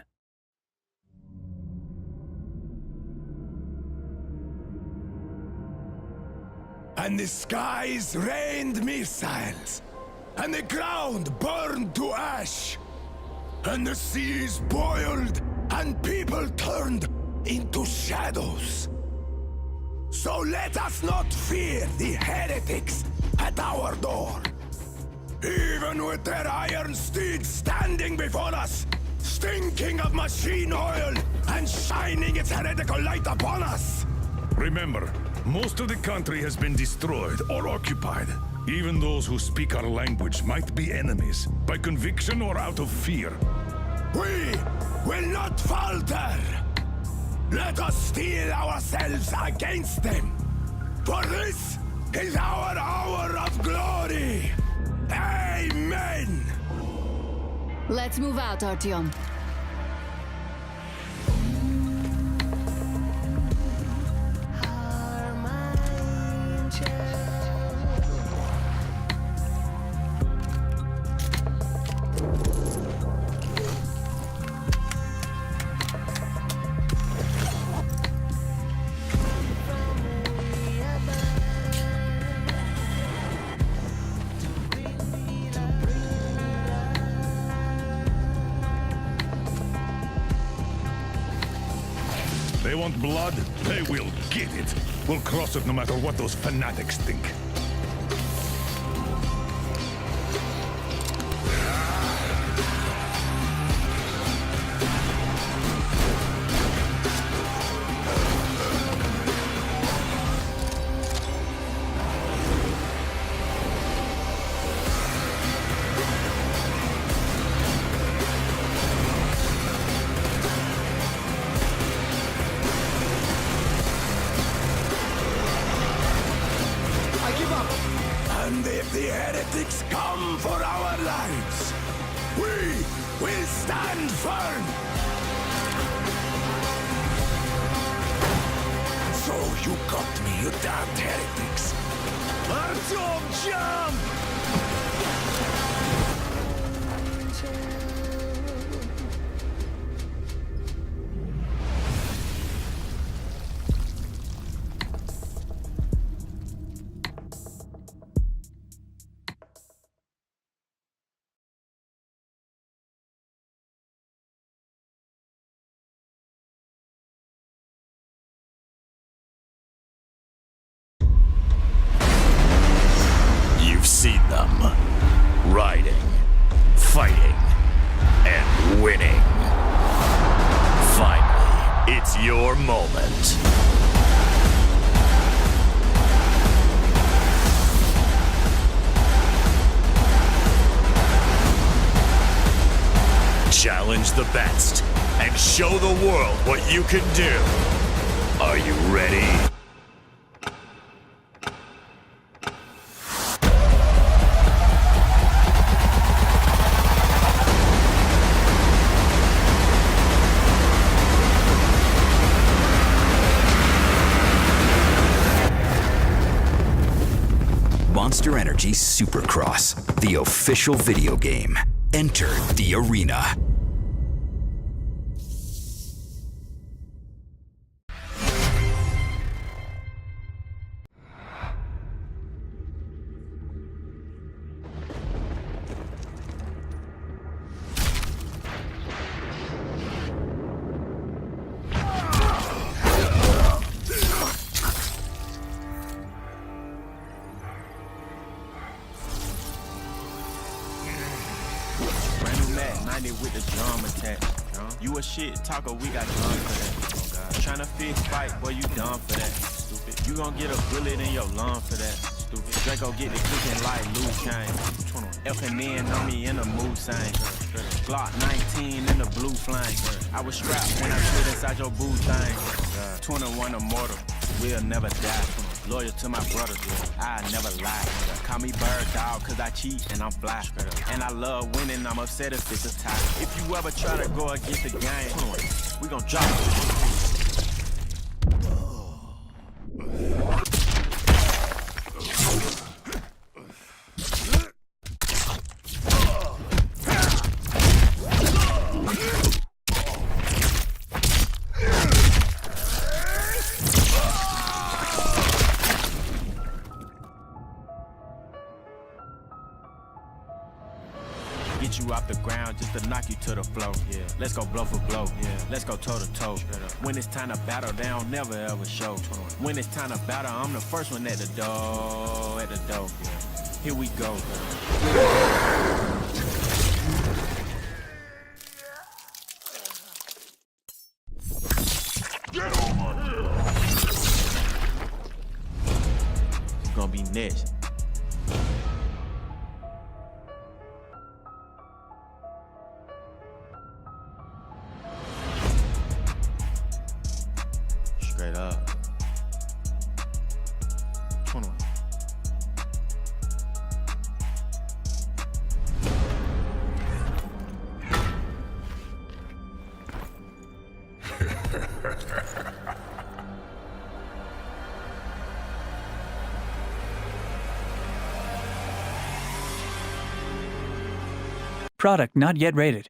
And the skies rained missiles, and the ground burned to ash, and the seas boiled, and people turned into shadows. So let us not fear the heretics at our door. Even with their iron steeds standing before us, stinking of machine oil and shining its heretical light upon us. Remember, most of the country has been destroyed or occupied. Even those who speak our language might be enemies, by conviction or out of fear. We will not falter. Let us steel ourselves against them. For this is our hour of glory. Amen! Let's move out, Artyom. They want blood? They will get it. We'll cross it no matter what those fanatics think. And if the heretics come for our lives, we will stand firm. So you got me, you damned heretics. Artyom, jump! You've seen them. Riding, fighting, and winning. Finally, it's your moment. Challenge the best and show the world what you can do. Are you ready? Monster Energy Supercross, the official video game. Enter the arena. With the drum attached. You a shit talker, we got drums for that. Oh god. Tryna fix fight, boy, you dumb for that. Stupid. You gon' get a bullet in your lung for that. Stupid. Draco get the cooking like Luke Kane. F&N on me in the mood sign. Glock 19 in the blue flame. I was strapped when I slid inside your boo thing. 21 immortal, we'll never die. Loyal to my brothers, I never lie. Call me bird dog, cause I cheat and I'm fly. And I love winning, I'm upset if it's a tie. If you ever try to go against the game, we gon' drop it. Get you off the ground just to knock you to the floor. Yeah. Let's go blow for blow. Yeah. Let's go toe to toe. When it's time to battle, they don't never ever show. When it's time to battle, I'm the first one at the door. Yeah. Here we go. Get over here. It's gonna be next. Straight up. 21. Product not yet rated.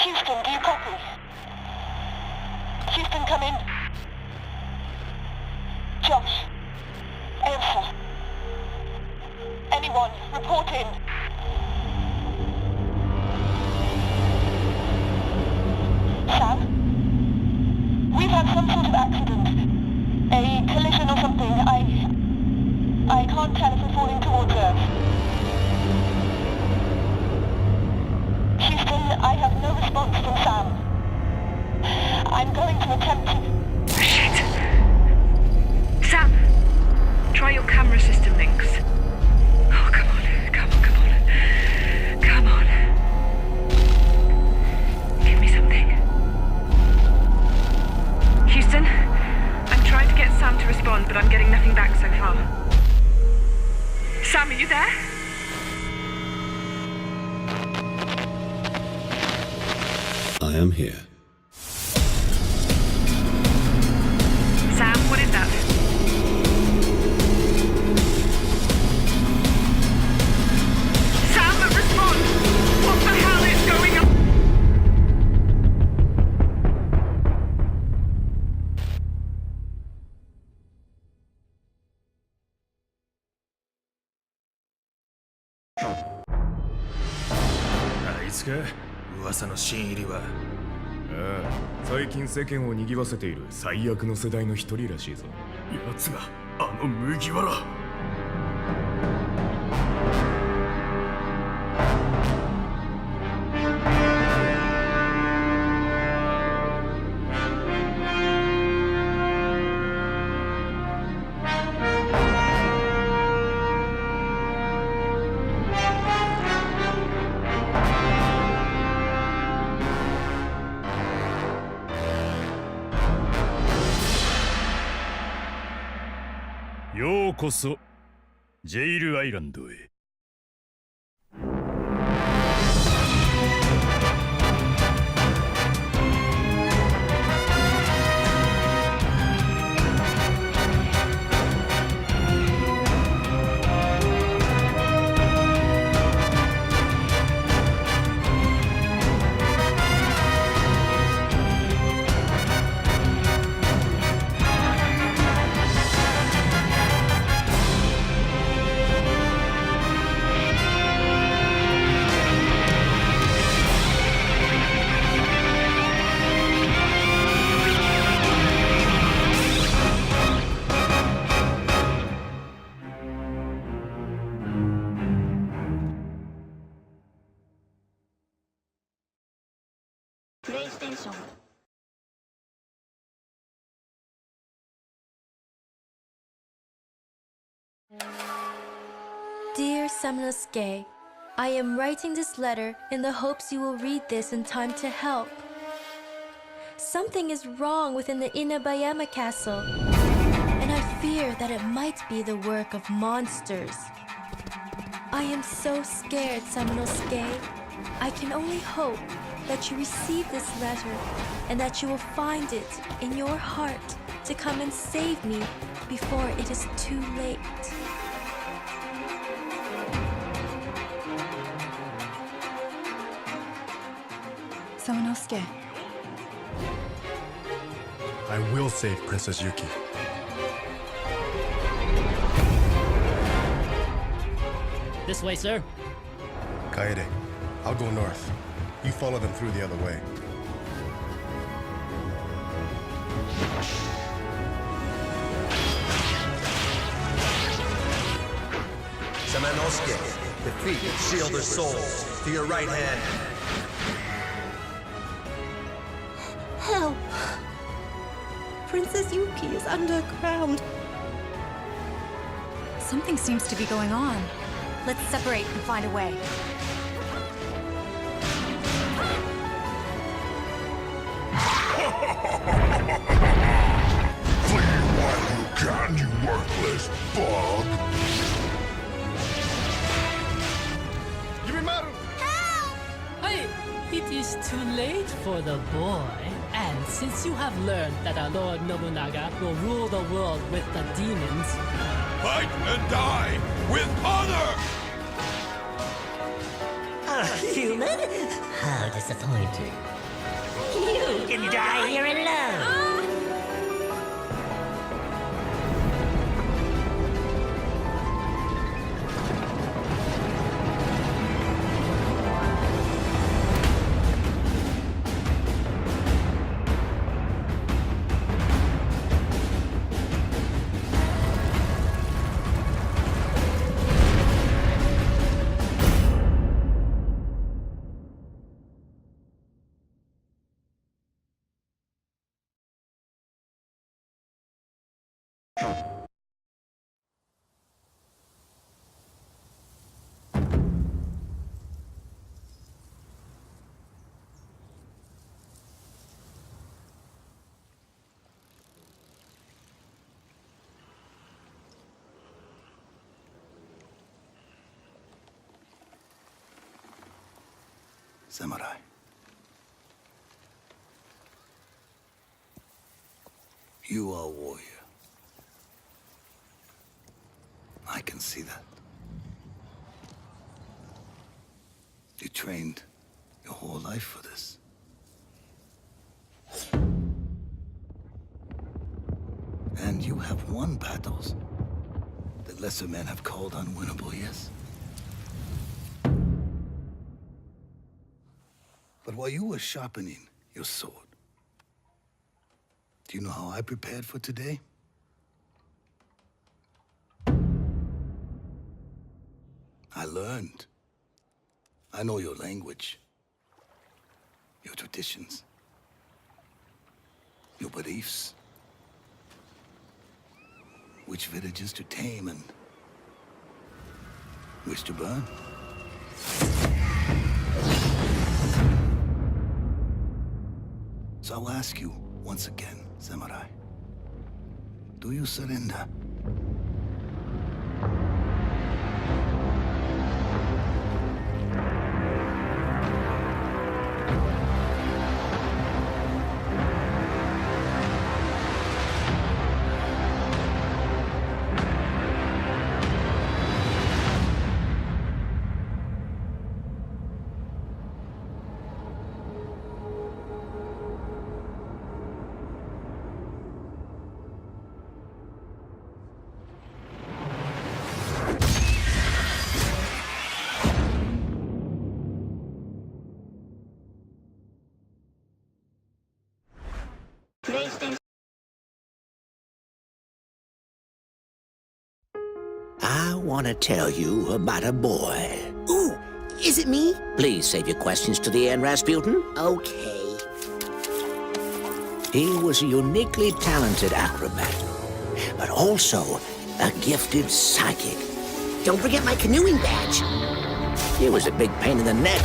Houston, do you copy? Houston, come in. Josh. Answer. Anyone, report in. Sam? We've had some sort of accident. A collision or something. I can't tell if we're falling towards Earth. Houston, I have no response from Sam. I'm going to attempt to... Shit! Sam! Try your camera system links. Oh, come on. Come on. Give me something. Houston, I'm trying to get Sam to respond, but I'm getting nothing back so far. Sam, are you there? I am here. Sam, what is that? Sam, respond! What the hell is going on?あいつか噂の新入りは。ああ、最近世間を賑わせている最悪の世代の一人らしいぞ。奴があの麦わら。ようこそジェイルアイランドへ。Dear Samnosuke, I am writing this letter in the hopes you will read this in time to help. Something is wrong within the Inabayama castle, and I fear that it might be the work of monsters. I am so scared, Samnosuke. I can only hope that you receive this letter and that you will find it in your heart to come and save me before it is too late. Samnosuke. I will save Princess Yuki. This way, sir. Kaede, I'll go north. You follow them through the other way. Samanosuke, defeat and seal their souls. To your right hand. Help! Princess Yuki is underground. Something seems to be going on. Let's separate and find a way. Flee while you can, you worthless bug! Hey, it is too late for the boy. And since you have learned that our Lord Nobunaga will rule the world with the demons, fight and die with honor! A human? How disappointing. can die here alone. Samurai. You are a warrior. I can see that. You trained your whole life for this. And you have won battles that lesser men have called unwinnable, yes? But while you were sharpening your sword, do you know how I prepared for today? I learned. I know your language, your traditions, your beliefs, which villages to tame and which to burn. So I'll ask you once again, Samurai. Do you surrender? I want to tell you about a boy. Ooh, is it me? Please save your questions to the end, Rasputin. Okay. He was a uniquely talented acrobat, but also a gifted psychic. Don't forget my canoeing badge. He was a big pain in the neck.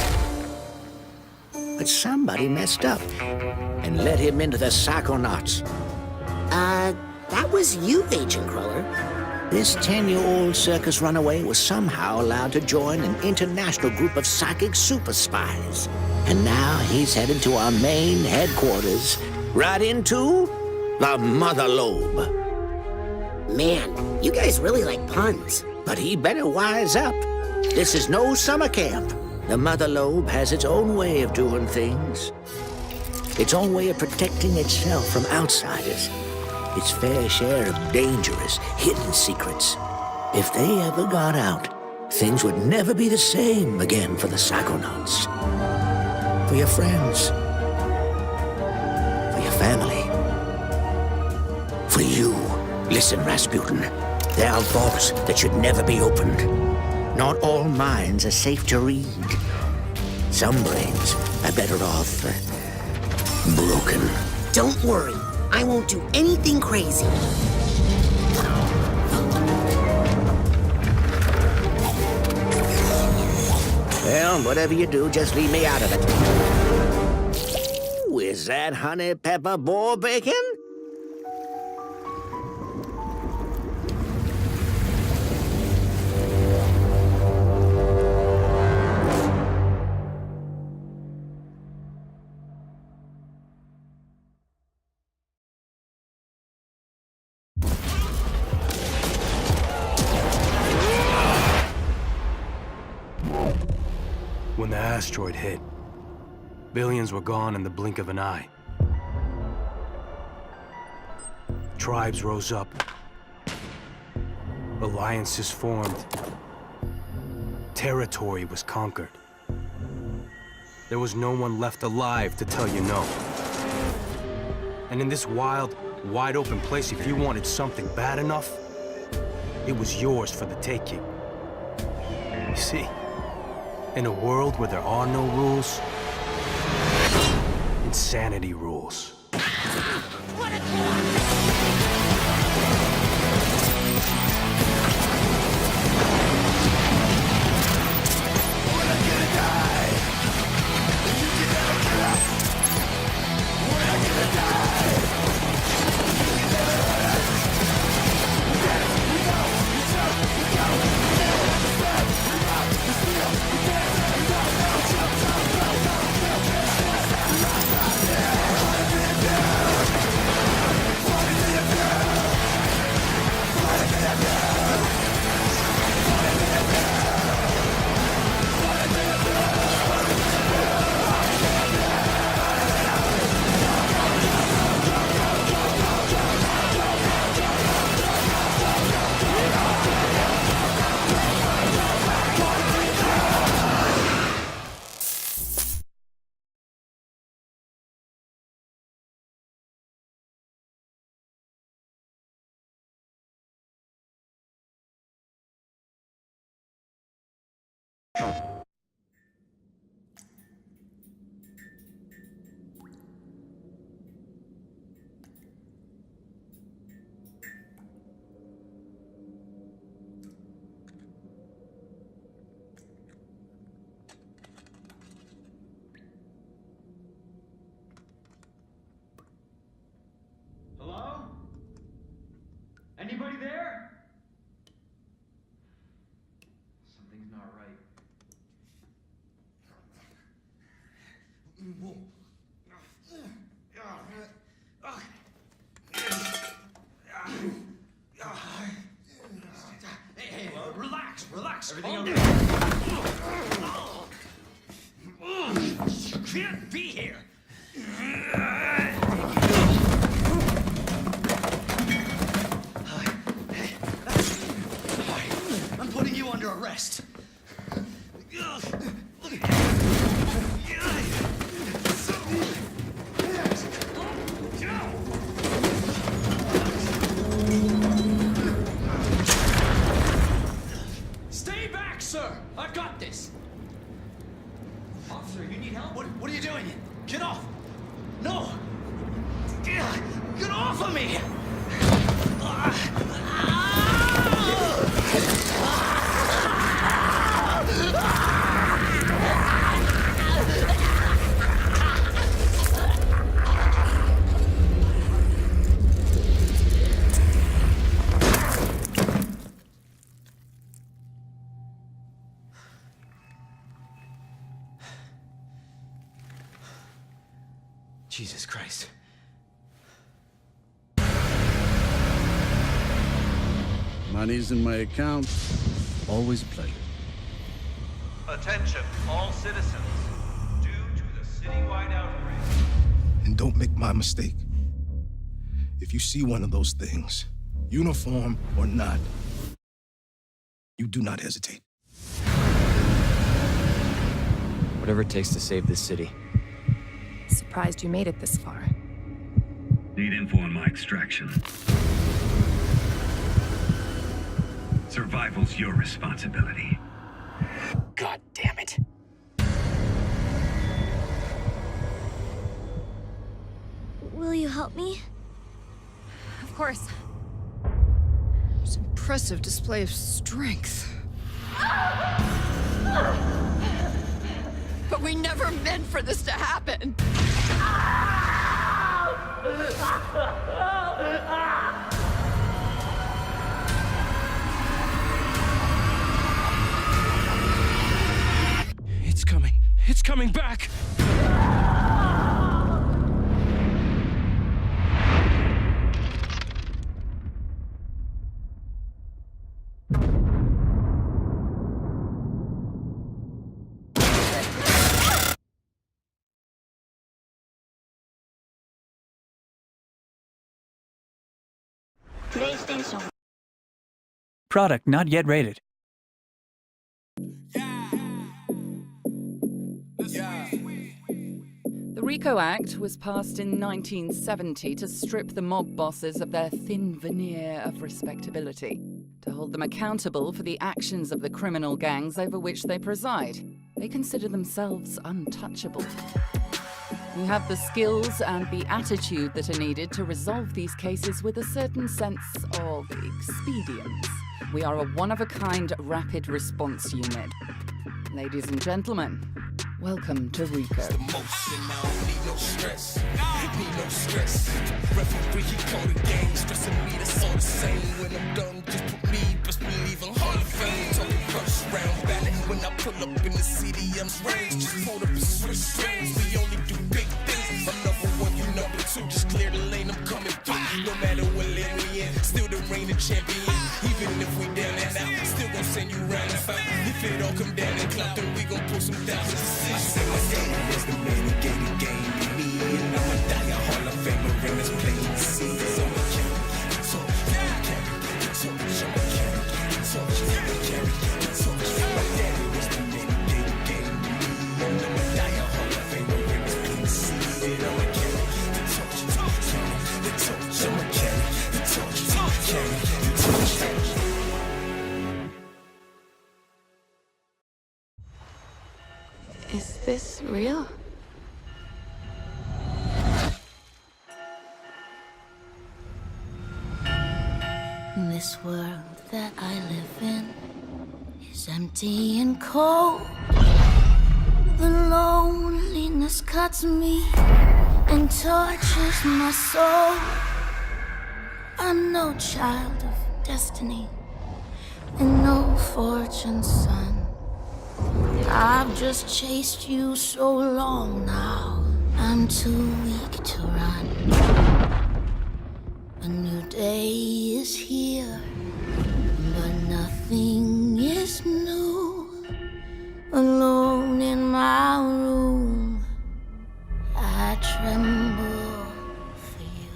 But somebody messed up and let him into the Psychonauts. That was you, Agent Cruller. This 10-year-old circus runaway was somehow allowed to join an international group of psychic super spies. And now he's headed to our main headquarters, right into the Mother Lobe. Man, you guys really like puns. But he better wise up. This is no summer camp. The Mother Lobe has its own way of doing things. Its own way of protecting itself from outsiders. Its fair share of dangerous, hidden secrets. If they ever got out, things would never be the same again for the Psychonauts. For your friends. For your family. For you. Listen, Rasputin. There are vaults that should never be opened. Not all minds are safe to read. Some brains are better off broken. Don't worry. I won't do anything crazy. Well, whatever you do, just leave me out of it. Ooh, is that honey pepper boar bacon? When the asteroid hit, billions were gone in the blink of an eye. Tribes rose up. Alliances formed. Territory was conquered. There was no one left alive to tell you no. And in this wild, wide open place, if you wanted something bad enough, it was yours for the taking. You see, in a world where there are no rules, insanity rules. Hello? Anybody there? Something's not right. Hey, relax. Everything okay? You can't be here. I'm putting you under arrest. Stay back, sir! I've got this! Officer, you need help? What are you doing? Get off! No! Get off of me! Jesus Christ. Money's in my account. Always a pleasure. Attention, all citizens. Due to the citywide outbreak. And don't make my mistake. If you see one of those things, uniform or not, you do not hesitate. Whatever it takes to save this city. Surprised you made it this far. Need info on my extraction. Survival's your responsibility. God damn it. Will you help me? Of course. It's an impressive display of strength. But we never meant for this to happen. It's coming back! PlayStation. Product not yet rated. The RICO Act was passed in 1970 to strip the mob bosses of their thin veneer of respectability, to hold them accountable for the actions of the criminal gangs over which they preside. They consider themselves untouchable. We have the skills and the attitude that are needed to resolve these cases with a certain sense of expedience. We are a one-of-a-kind rapid response unit. Ladies and gentlemen, welcome to RICO. No stress, need no stress. Referee, he called the game, stressing me, that's all the same. When I'm done, just put me, best believe I'm Hall of Fame. Talking first round ballot, when I pull up in the city, I'm raised. Just hold up and switch strings, we only do big things. I'm number one, you number two, just clear the lane, I'm coming through. No matter what lane we in, still the reigning champion. Even if we down and out, still gon' send you round and foul. If it all come down and clap, then we gon' pull some thousands. I said my game is the man who gave the game to me. And I'ma die a Hall of Famer in this plain to see. So I'ma carry the torch, carry the torch, I'ma carry the torch, carry the torch. My daddy was the man who gave the game to me. And I'ma die a Hall of Famer in this plain to see. And I'ma carry the torch, carry the torch, I'ma carry the torch, carry the torch. Is this real? This world that I live in is empty and cold. The loneliness cuts me and tortures my soul. I'm no child of destiny and no fortune's son. I've just chased you so long now, I'm too weak to run. A new day is here, but nothing is new. Alone in my room, I tremble for you.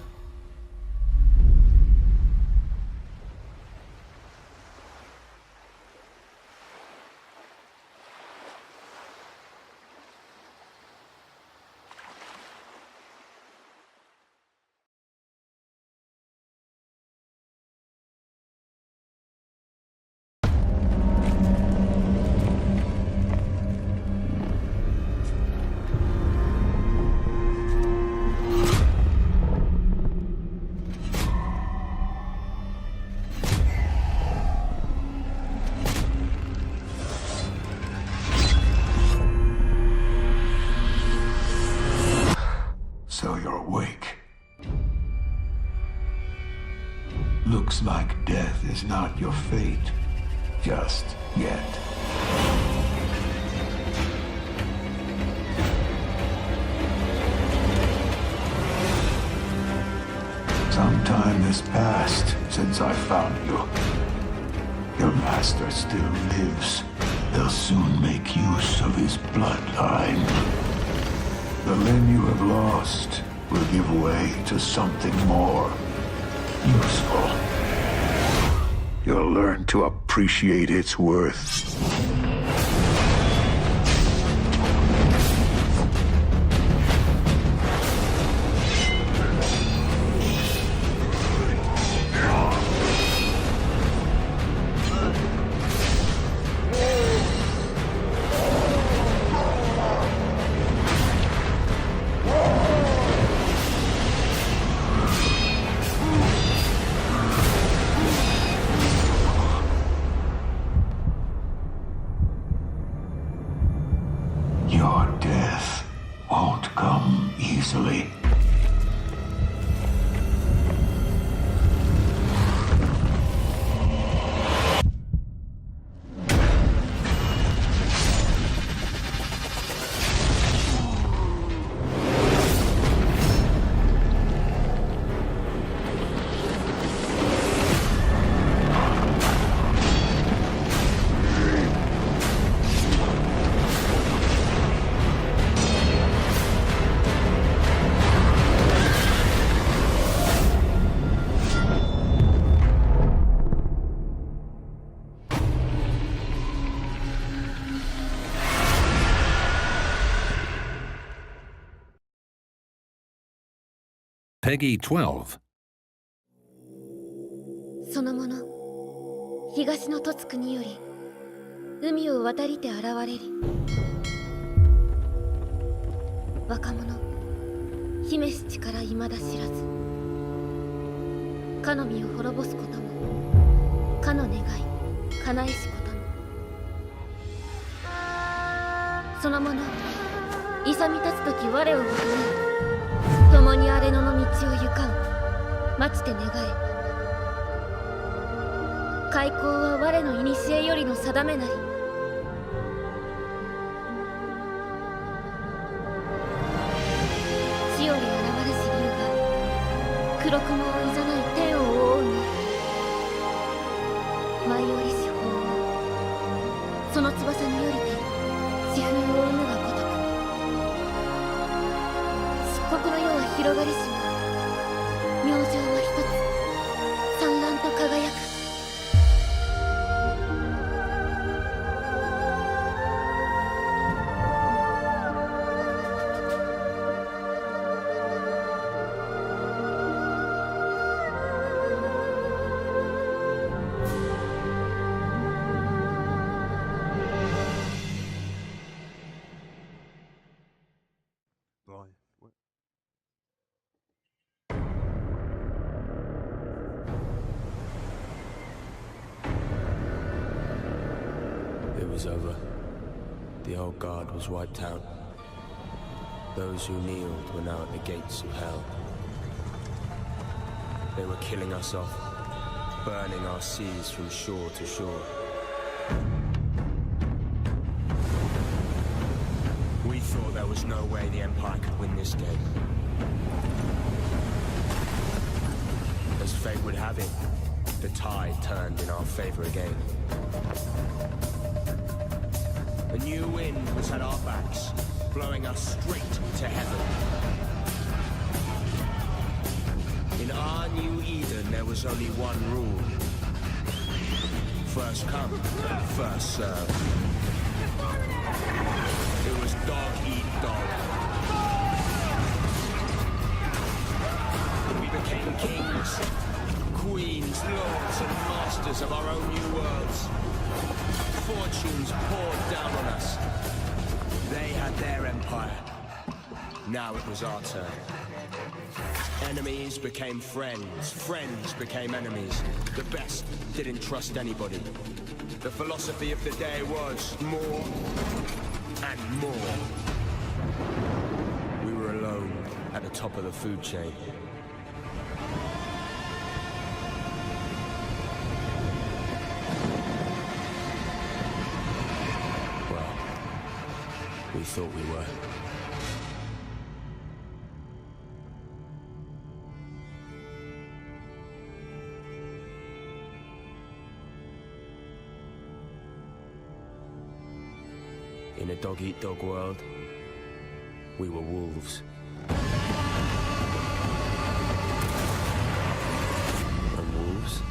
So you're awake. Looks like death is not your fate, just yet. Some time has passed since I found you. Your master still lives. They'll soon make use of his bloodline. The limb you have lost will give way to something more useful. You'll learn to appreciate its worth. Peggy 12. その者、東の凸国より海を渡りて現れり。若者、姫し力未だ知らず。かの身を滅ぼすことも、かの願い叶えしことも。その者、勇み立つ時我を求める。共に荒れ野の道を行かん、待ちて願え。開口は我の古よりの定めなり。地より現れし竜が黒雲をいざない天を覆うの。舞い降りし鳳凰、その翼によりて疾風を生むがごとく。漆黒の世は広がりしも、明星は一つ燦爛と輝く。It was over. The old guard was wiped out. Those who kneeled were now at the gates of hell. They were killing us off, burning our seas from shore to shore. We thought there was no way the Empire could win this game. As fate would have it, the tide turned in our favor again. A new wind was at our backs, blowing us straight to heaven. In our new Eden, there was only one rule. First come, first serve. It was dog eat dog. We became kings, queens, lords, and masters of our own new worlds. Fortunes poured down on us. They had their empire. Now it was our turn. Enemies became friends. Friends became enemies. The best didn't trust anybody. The philosophy of the day was more and more. We were alone at the top of the food chain. We thought we were. In a dog-eat-dog world, we were wolves. And wolves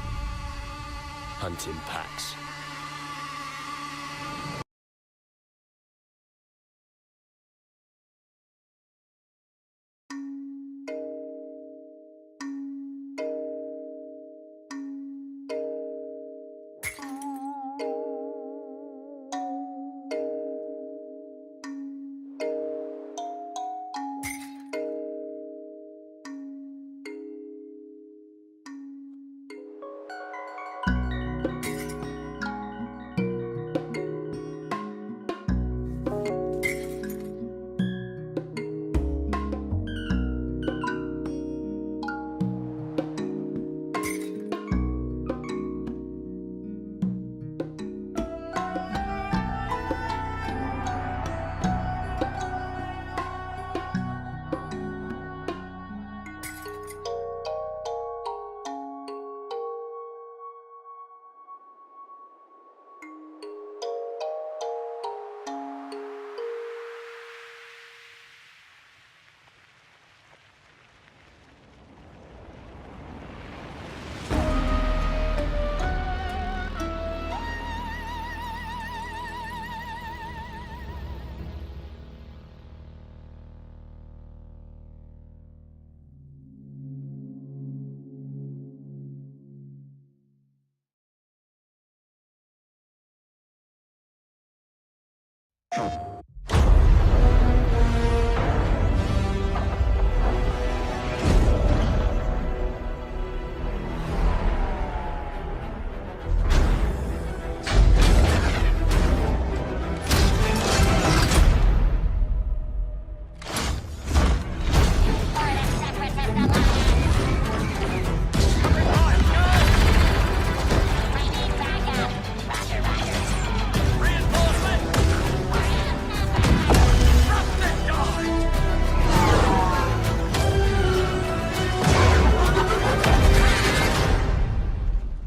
hunt in packs.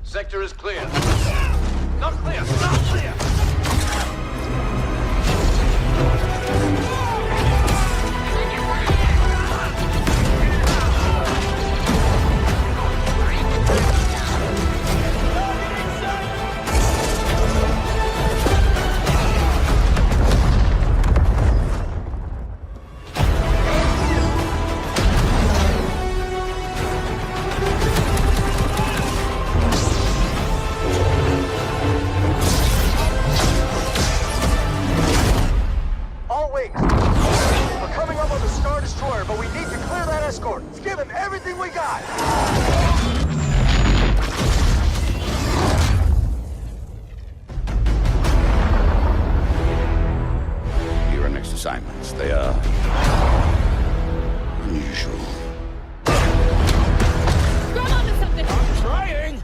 Sector is clear. Not clear! Not clear! Assignments. They are unusual. Grab onto something! I'm trying!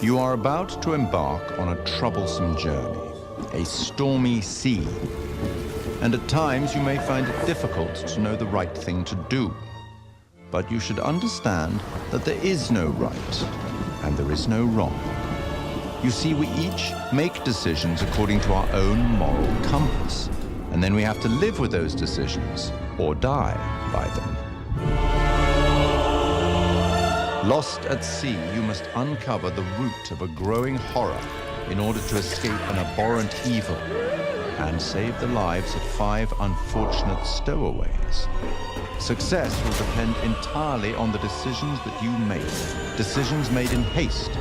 You are about to embark on a troublesome journey, a stormy sea. And at times you may find it difficult to know the right thing to do. But you should understand that there is no right and there is no wrong. You see, we each make decisions according to our own moral compass. And then we have to live with those decisions or die by them. Lost at sea, you must uncover the root of a growing horror in order to escape an abhorrent evil and save the lives of 5 unfortunate stowaways. Success will depend entirely on the decisions that you make. Decisions made in haste,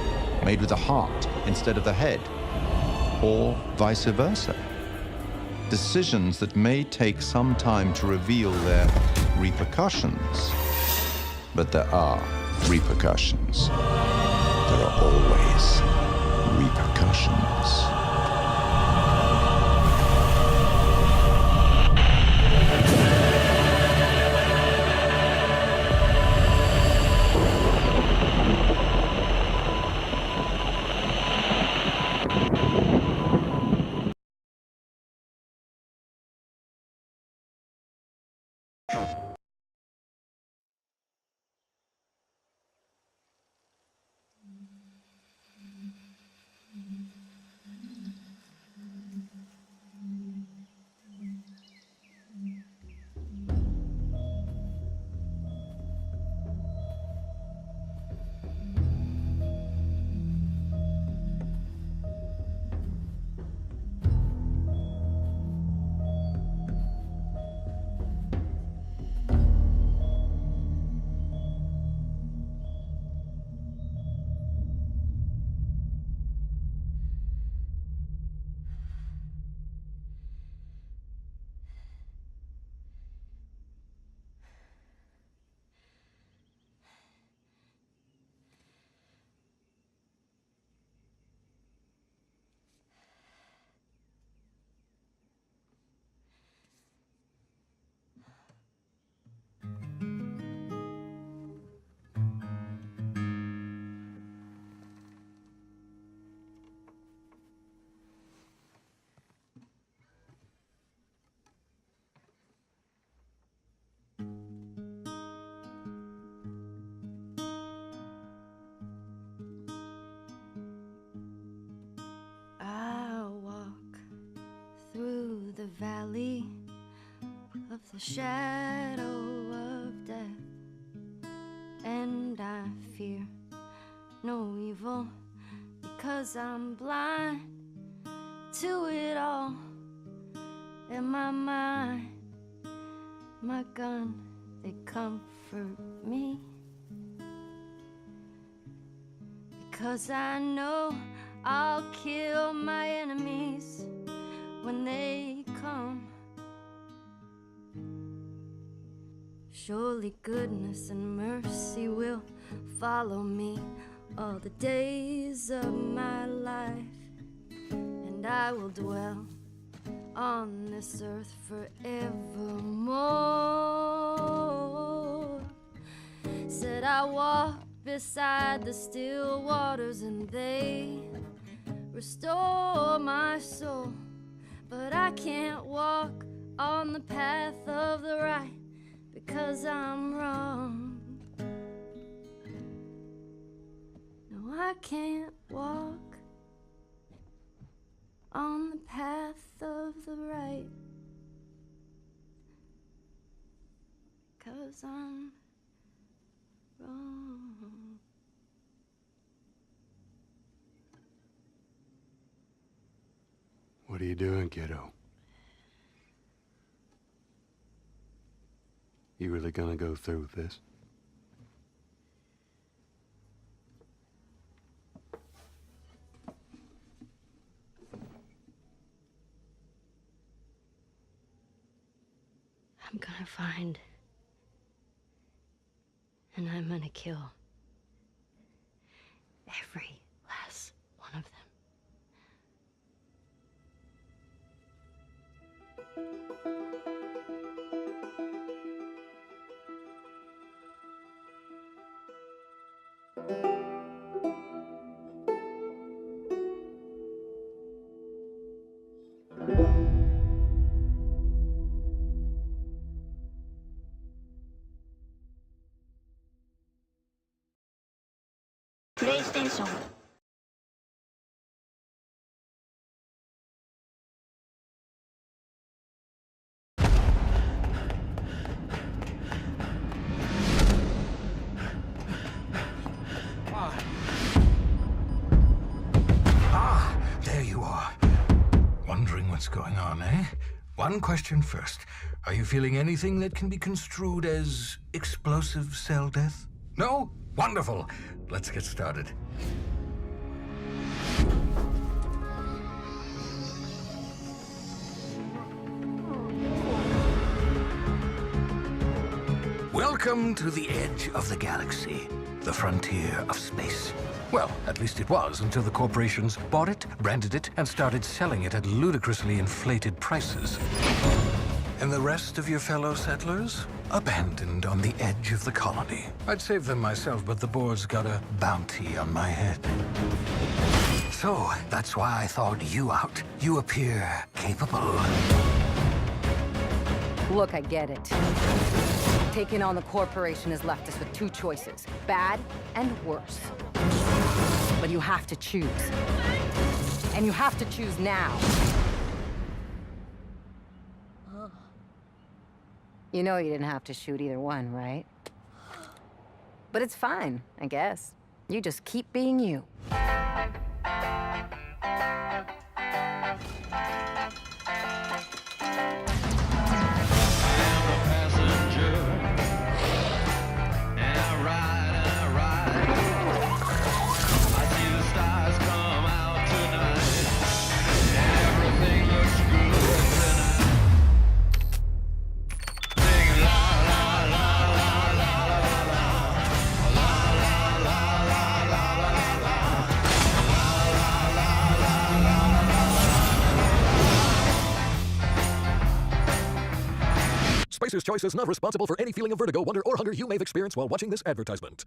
made with the heart instead of the head, or vice versa. Decisions that may take some time to reveal their repercussions. But there are repercussions. There are always repercussions. valley of the shadow of death, and I fear no evil because I'm blind to it all. In my mind, my gun, they comfort me, because I know I'll kill my enemies when they come. Surely goodness and mercy will follow me all the days of my life, and I will dwell on this earth forevermore. Said I walk beside the still waters and they restore my soul, but I can't walk on the path of the right because I'm wrong. No, I can't walk on the path of the right because I'm wrong. What are you doing, kiddo? You really gonna go through with this? I'm gonna find, and I'm gonna kill every last one of them. PlayStation. There you are. Wondering what's going on, eh? One question first. Are you feeling anything that can be construed as explosive cell death? No? Wonderful. Let's get started. Welcome to the edge of the galaxy, the frontier of space. Well, at least it was until the corporations bought it, branded it, and started selling it at ludicrously inflated prices. And the rest of your fellow settlers? Abandoned on the edge of the colony. I'd save them myself, but the board's got a bounty on my head. So, that's why I thawed you out. You appear capable. Look, I get it. Taking on the corporation has left us with two choices, bad and worse. But you have to choose. And you have to choose now. You know you didn't have to shoot either one, right? But it's fine, I guess. You just keep being you. Spacer's Choice is not responsible for any feeling of vertigo, wonder, or hunger you may have experienced while watching this advertisement.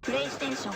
PlayStation.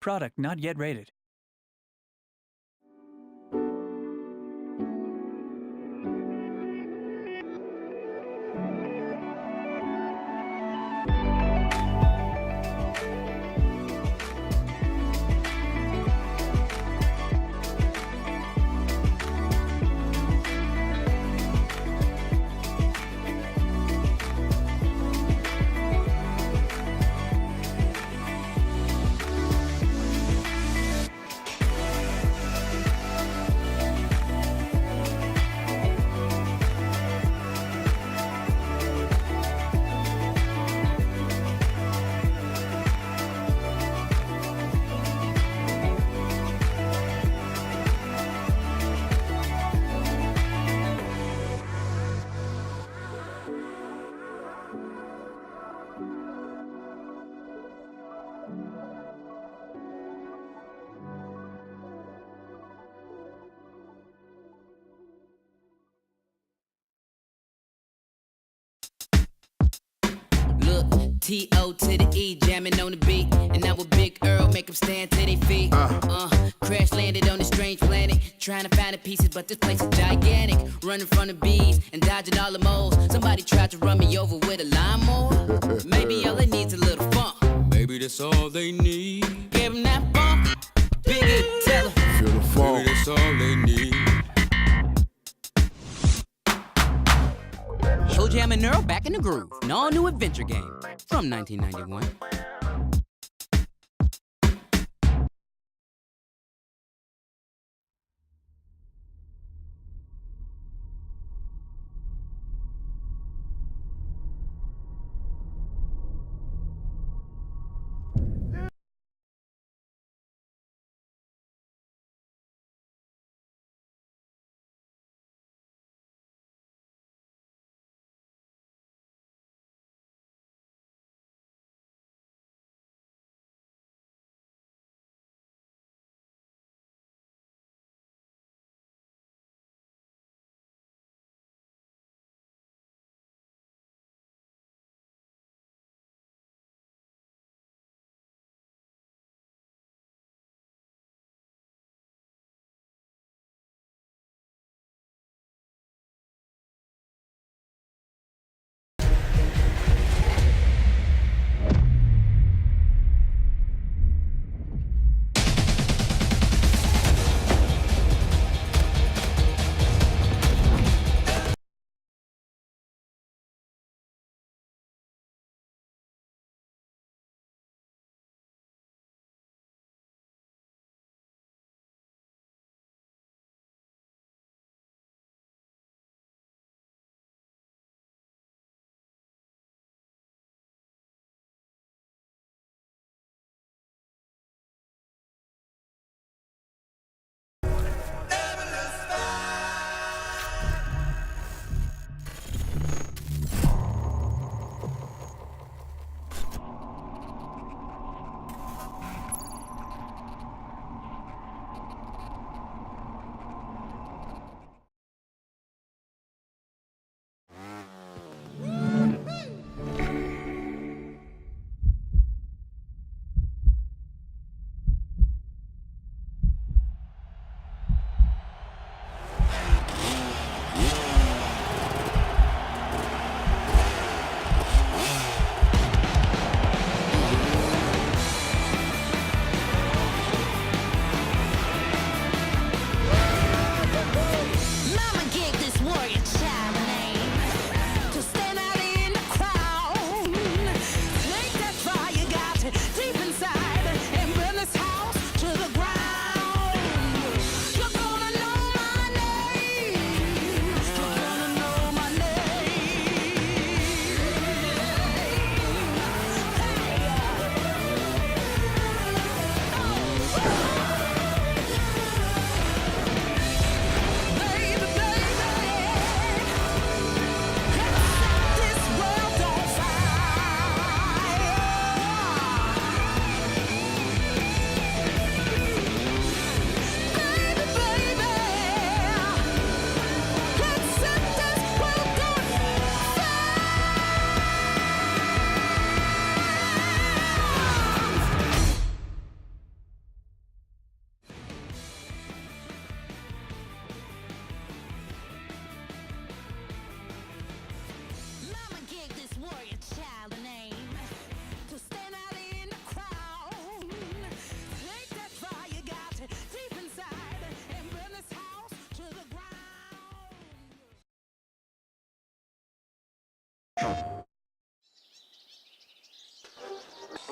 Product not yet rated. T.O. to the E, jamming on the beat. And now with Big Earl, make them stand to their feet. Crash landed on this strange planet. Trying to find the pieces, but this place is gigantic. Running from the bees and dodging all the moles. Somebody tried to run me over with a lawnmower. Maybe all they need's a little funk. Maybe that's all they need. Give them that funk. Biggie, tell them. Feel the funk. Maybe that's all they need. Jam and Earl back in the groove. An all-new adventure game from 1991.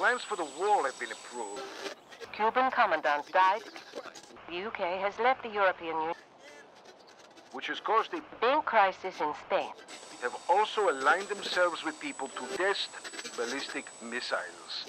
Plans for the wall have been approved. Cuban commandant died. The UK has left the European Union. Which has caused a big crisis in Spain. Have also aligned themselves with people to test ballistic missiles.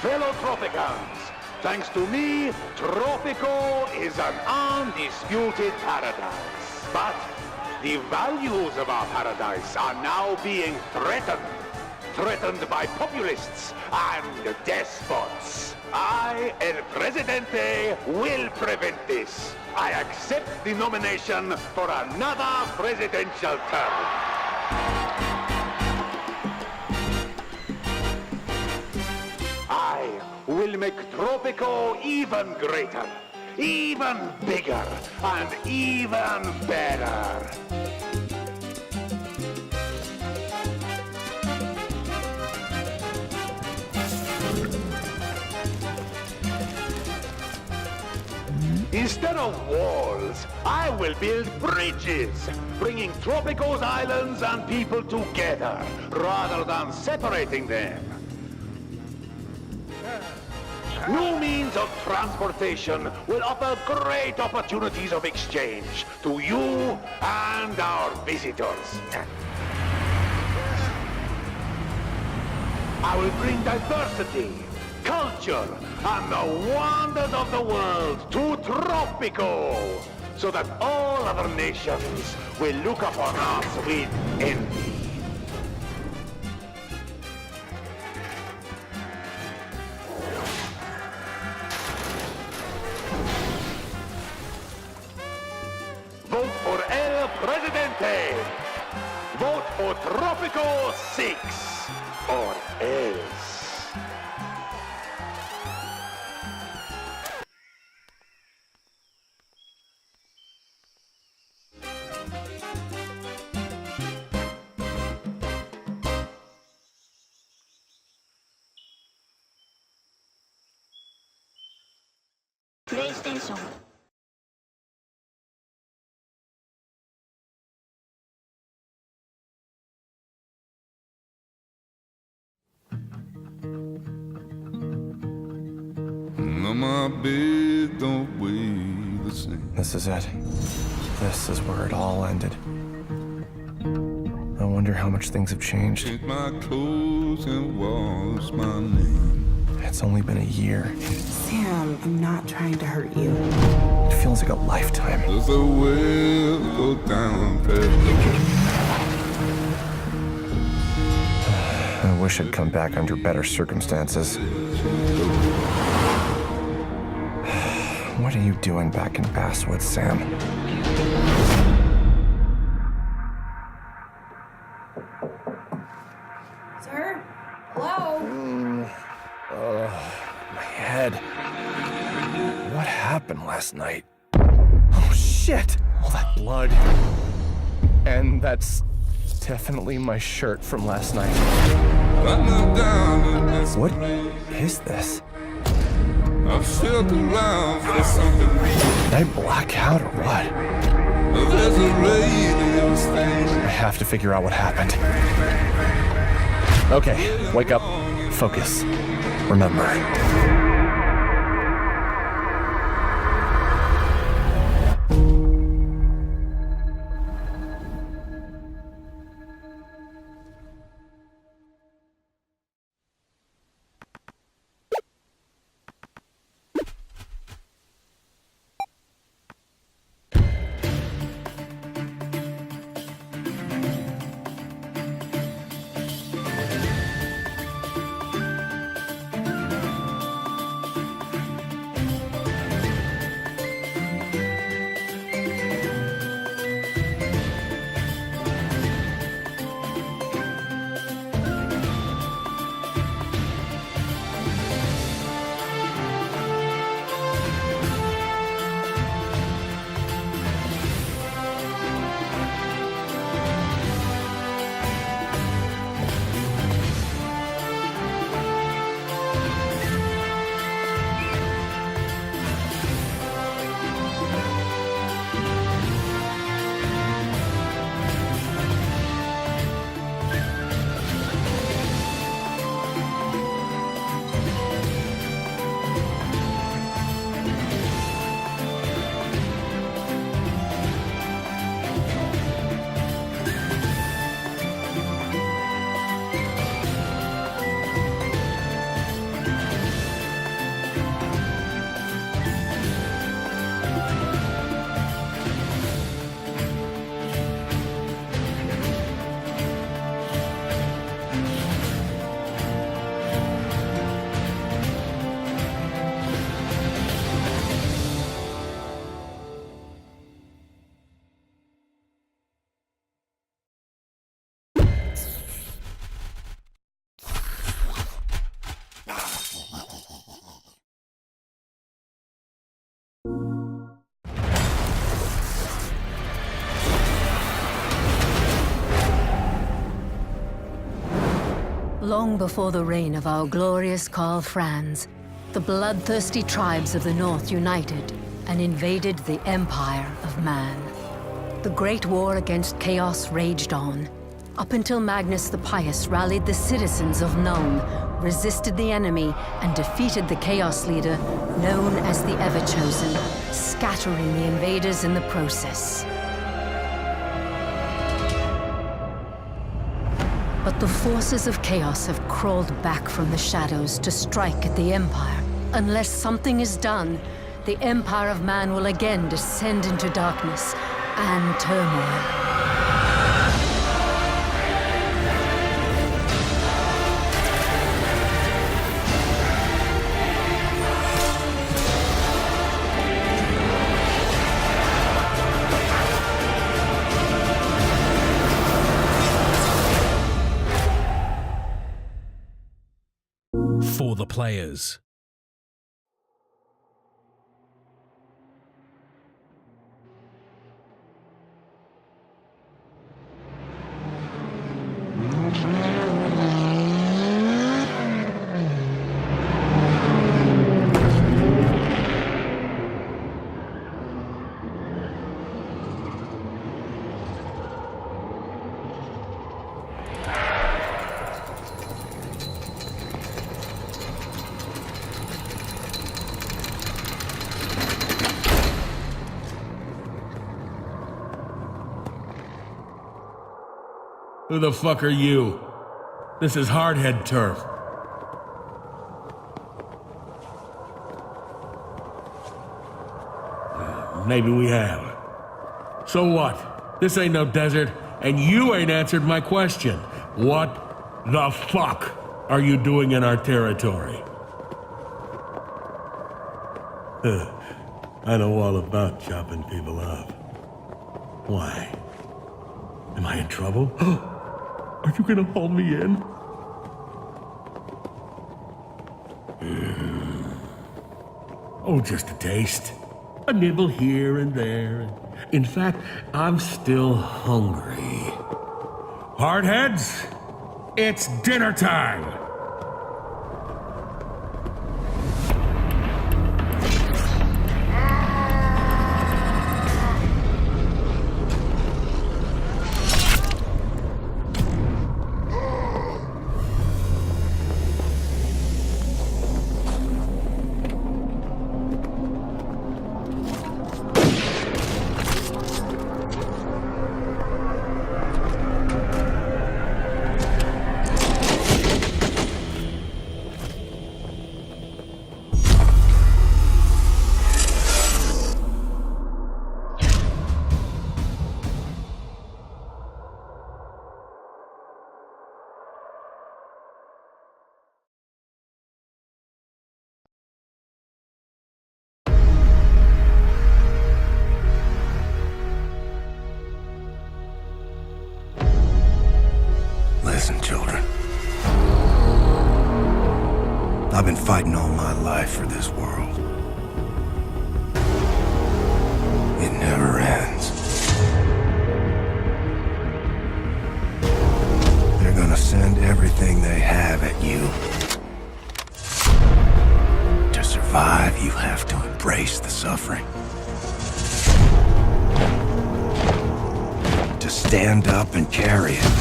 Fellow Tropicans, thanks to me, Tropico is an undisputed paradise. But the values of our paradise are now being threatened. Threatened by populists and despots. I, El Presidente, will prevent this. I accept the nomination for another presidential term. I will make Tropico even greater, even bigger, and even better. Instead of walls, I will build bridges, bringing Tropico's islands and people together, rather than separating them. New means of transportation will offer great opportunities of exchange to you and our visitors. I will bring diversity, culture, and the wonders of the world to Tropico, so that all other nations will look upon us with envy. Vote for El Presidente! Vote for Tropico 6, or else. PlayStation. My bed don't weigh the same. This is it. This is where it all ended. I wonder how much things have changed. Take my clothes and wash my name. It's only been a year. Sam, I'm not trying to hurt you. It feels like a lifetime. Does the well go down I wish I'd come back under better circumstances. What are you doing back in Basswood, Sam? Sir? Hello? My head. What happened last night? Oh, shit! All that blood. And that's definitely my shirt from last night. What is this? I felt around for something. Did I black out or what? There's a lady in stage. I have to figure out what happened. Okay, wake up. Focus. Remember. Long before the reign of our glorious Karl Franz, the bloodthirsty tribes of the North united and invaded the Empire of Man. The Great War against Chaos raged on, up until Magnus the Pious rallied the citizens of Nuln, resisted the enemy, and defeated the Chaos leader, known as the Everchosen, scattering the invaders in the process. But the forces of Chaos have crawled back from the shadows to strike at the Empire. Unless something is done, the Empire of Man will again descend into darkness and turmoil. For the players. Who the fuck are you? This is Hardhead turf. Maybe we have. So what? This ain't no desert, and you ain't answered my question. What the fuck are you doing in our territory? I know all about chopping people up. Why? Am I in trouble? Are you gonna haul me in? Oh, just a taste. A nibble here and there. In fact, I'm still hungry. Hardheads, it's dinner time! Listen, children. I've been fighting all my life for this world. It never ends. They're gonna send everything they have at you. To survive, you have to embrace the suffering. To stand up and carry it.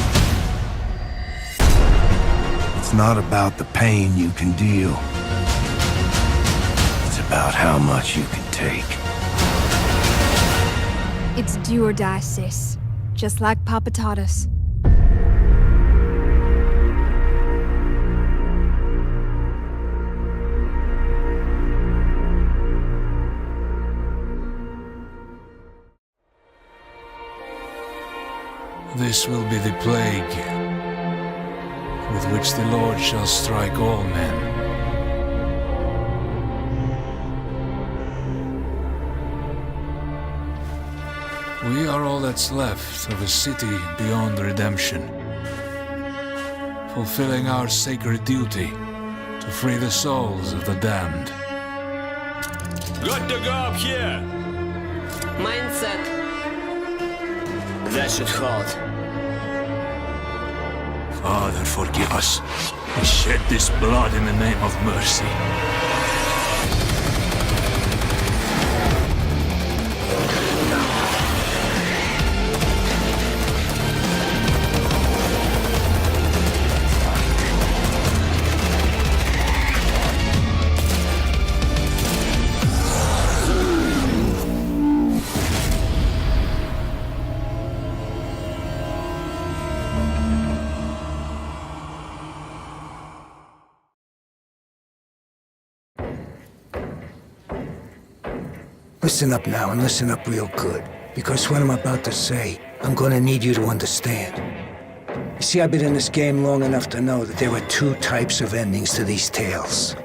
It's not about the pain you can deal. It's about how much you can take. It's do or die, sis. Just like Papa taught us. This will be the plague with which the Lord shall strike all men. We are all that's left of a city beyond redemption, fulfilling our sacred duty to free the souls of the damned. Good to go up here! Mindset. That should hold. Father, forgive us. We shed this blood in the name of mercy. Listen up now, and listen up real good. Because what I'm about to say, I'm gonna need you to understand. You see, I've been in this game long enough to know that there are two types of endings to these tales.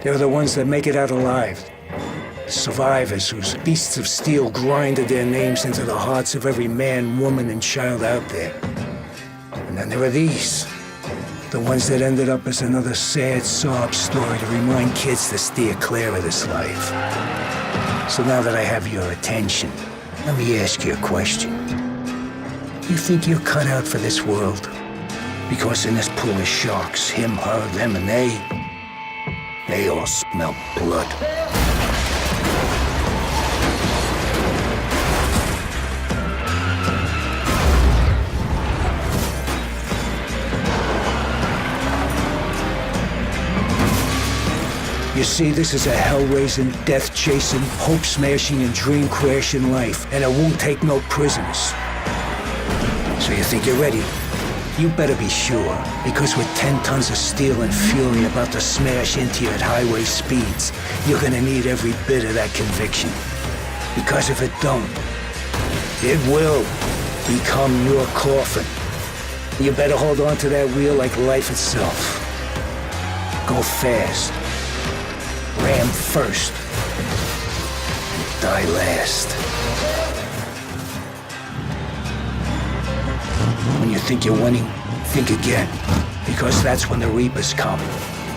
There are the ones that make it out alive. The survivors whose beasts of steel grinded their names into the hearts of every man, woman, and child out there. And then there are these. The ones that ended up as another sad sob story to remind kids to steer clear of this life. So now that I have your attention, let me ask you a question. You think you're cut out for this world? Because in this pool of sharks, him, her, them, and they all smell blood. You see, this is a hell-raising, death-chasing, hope-smashing, and dream-crashing life, and it won't take no prisoners. So you think you're ready? You better be sure, because with 10 tons of steel and fury about to smash into you at highway speeds, you're gonna need every bit of that conviction. Because if it don't, it will become your coffin. You better hold on to that wheel like life itself. Go fast. Ram first. Die last. When you think you're winning, think again. Because that's when the Reapers come.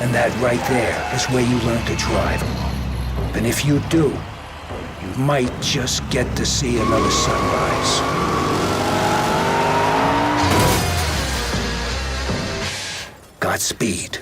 And that right there is where you learn to drive. And if you do, you might just get to see another sunrise. Godspeed.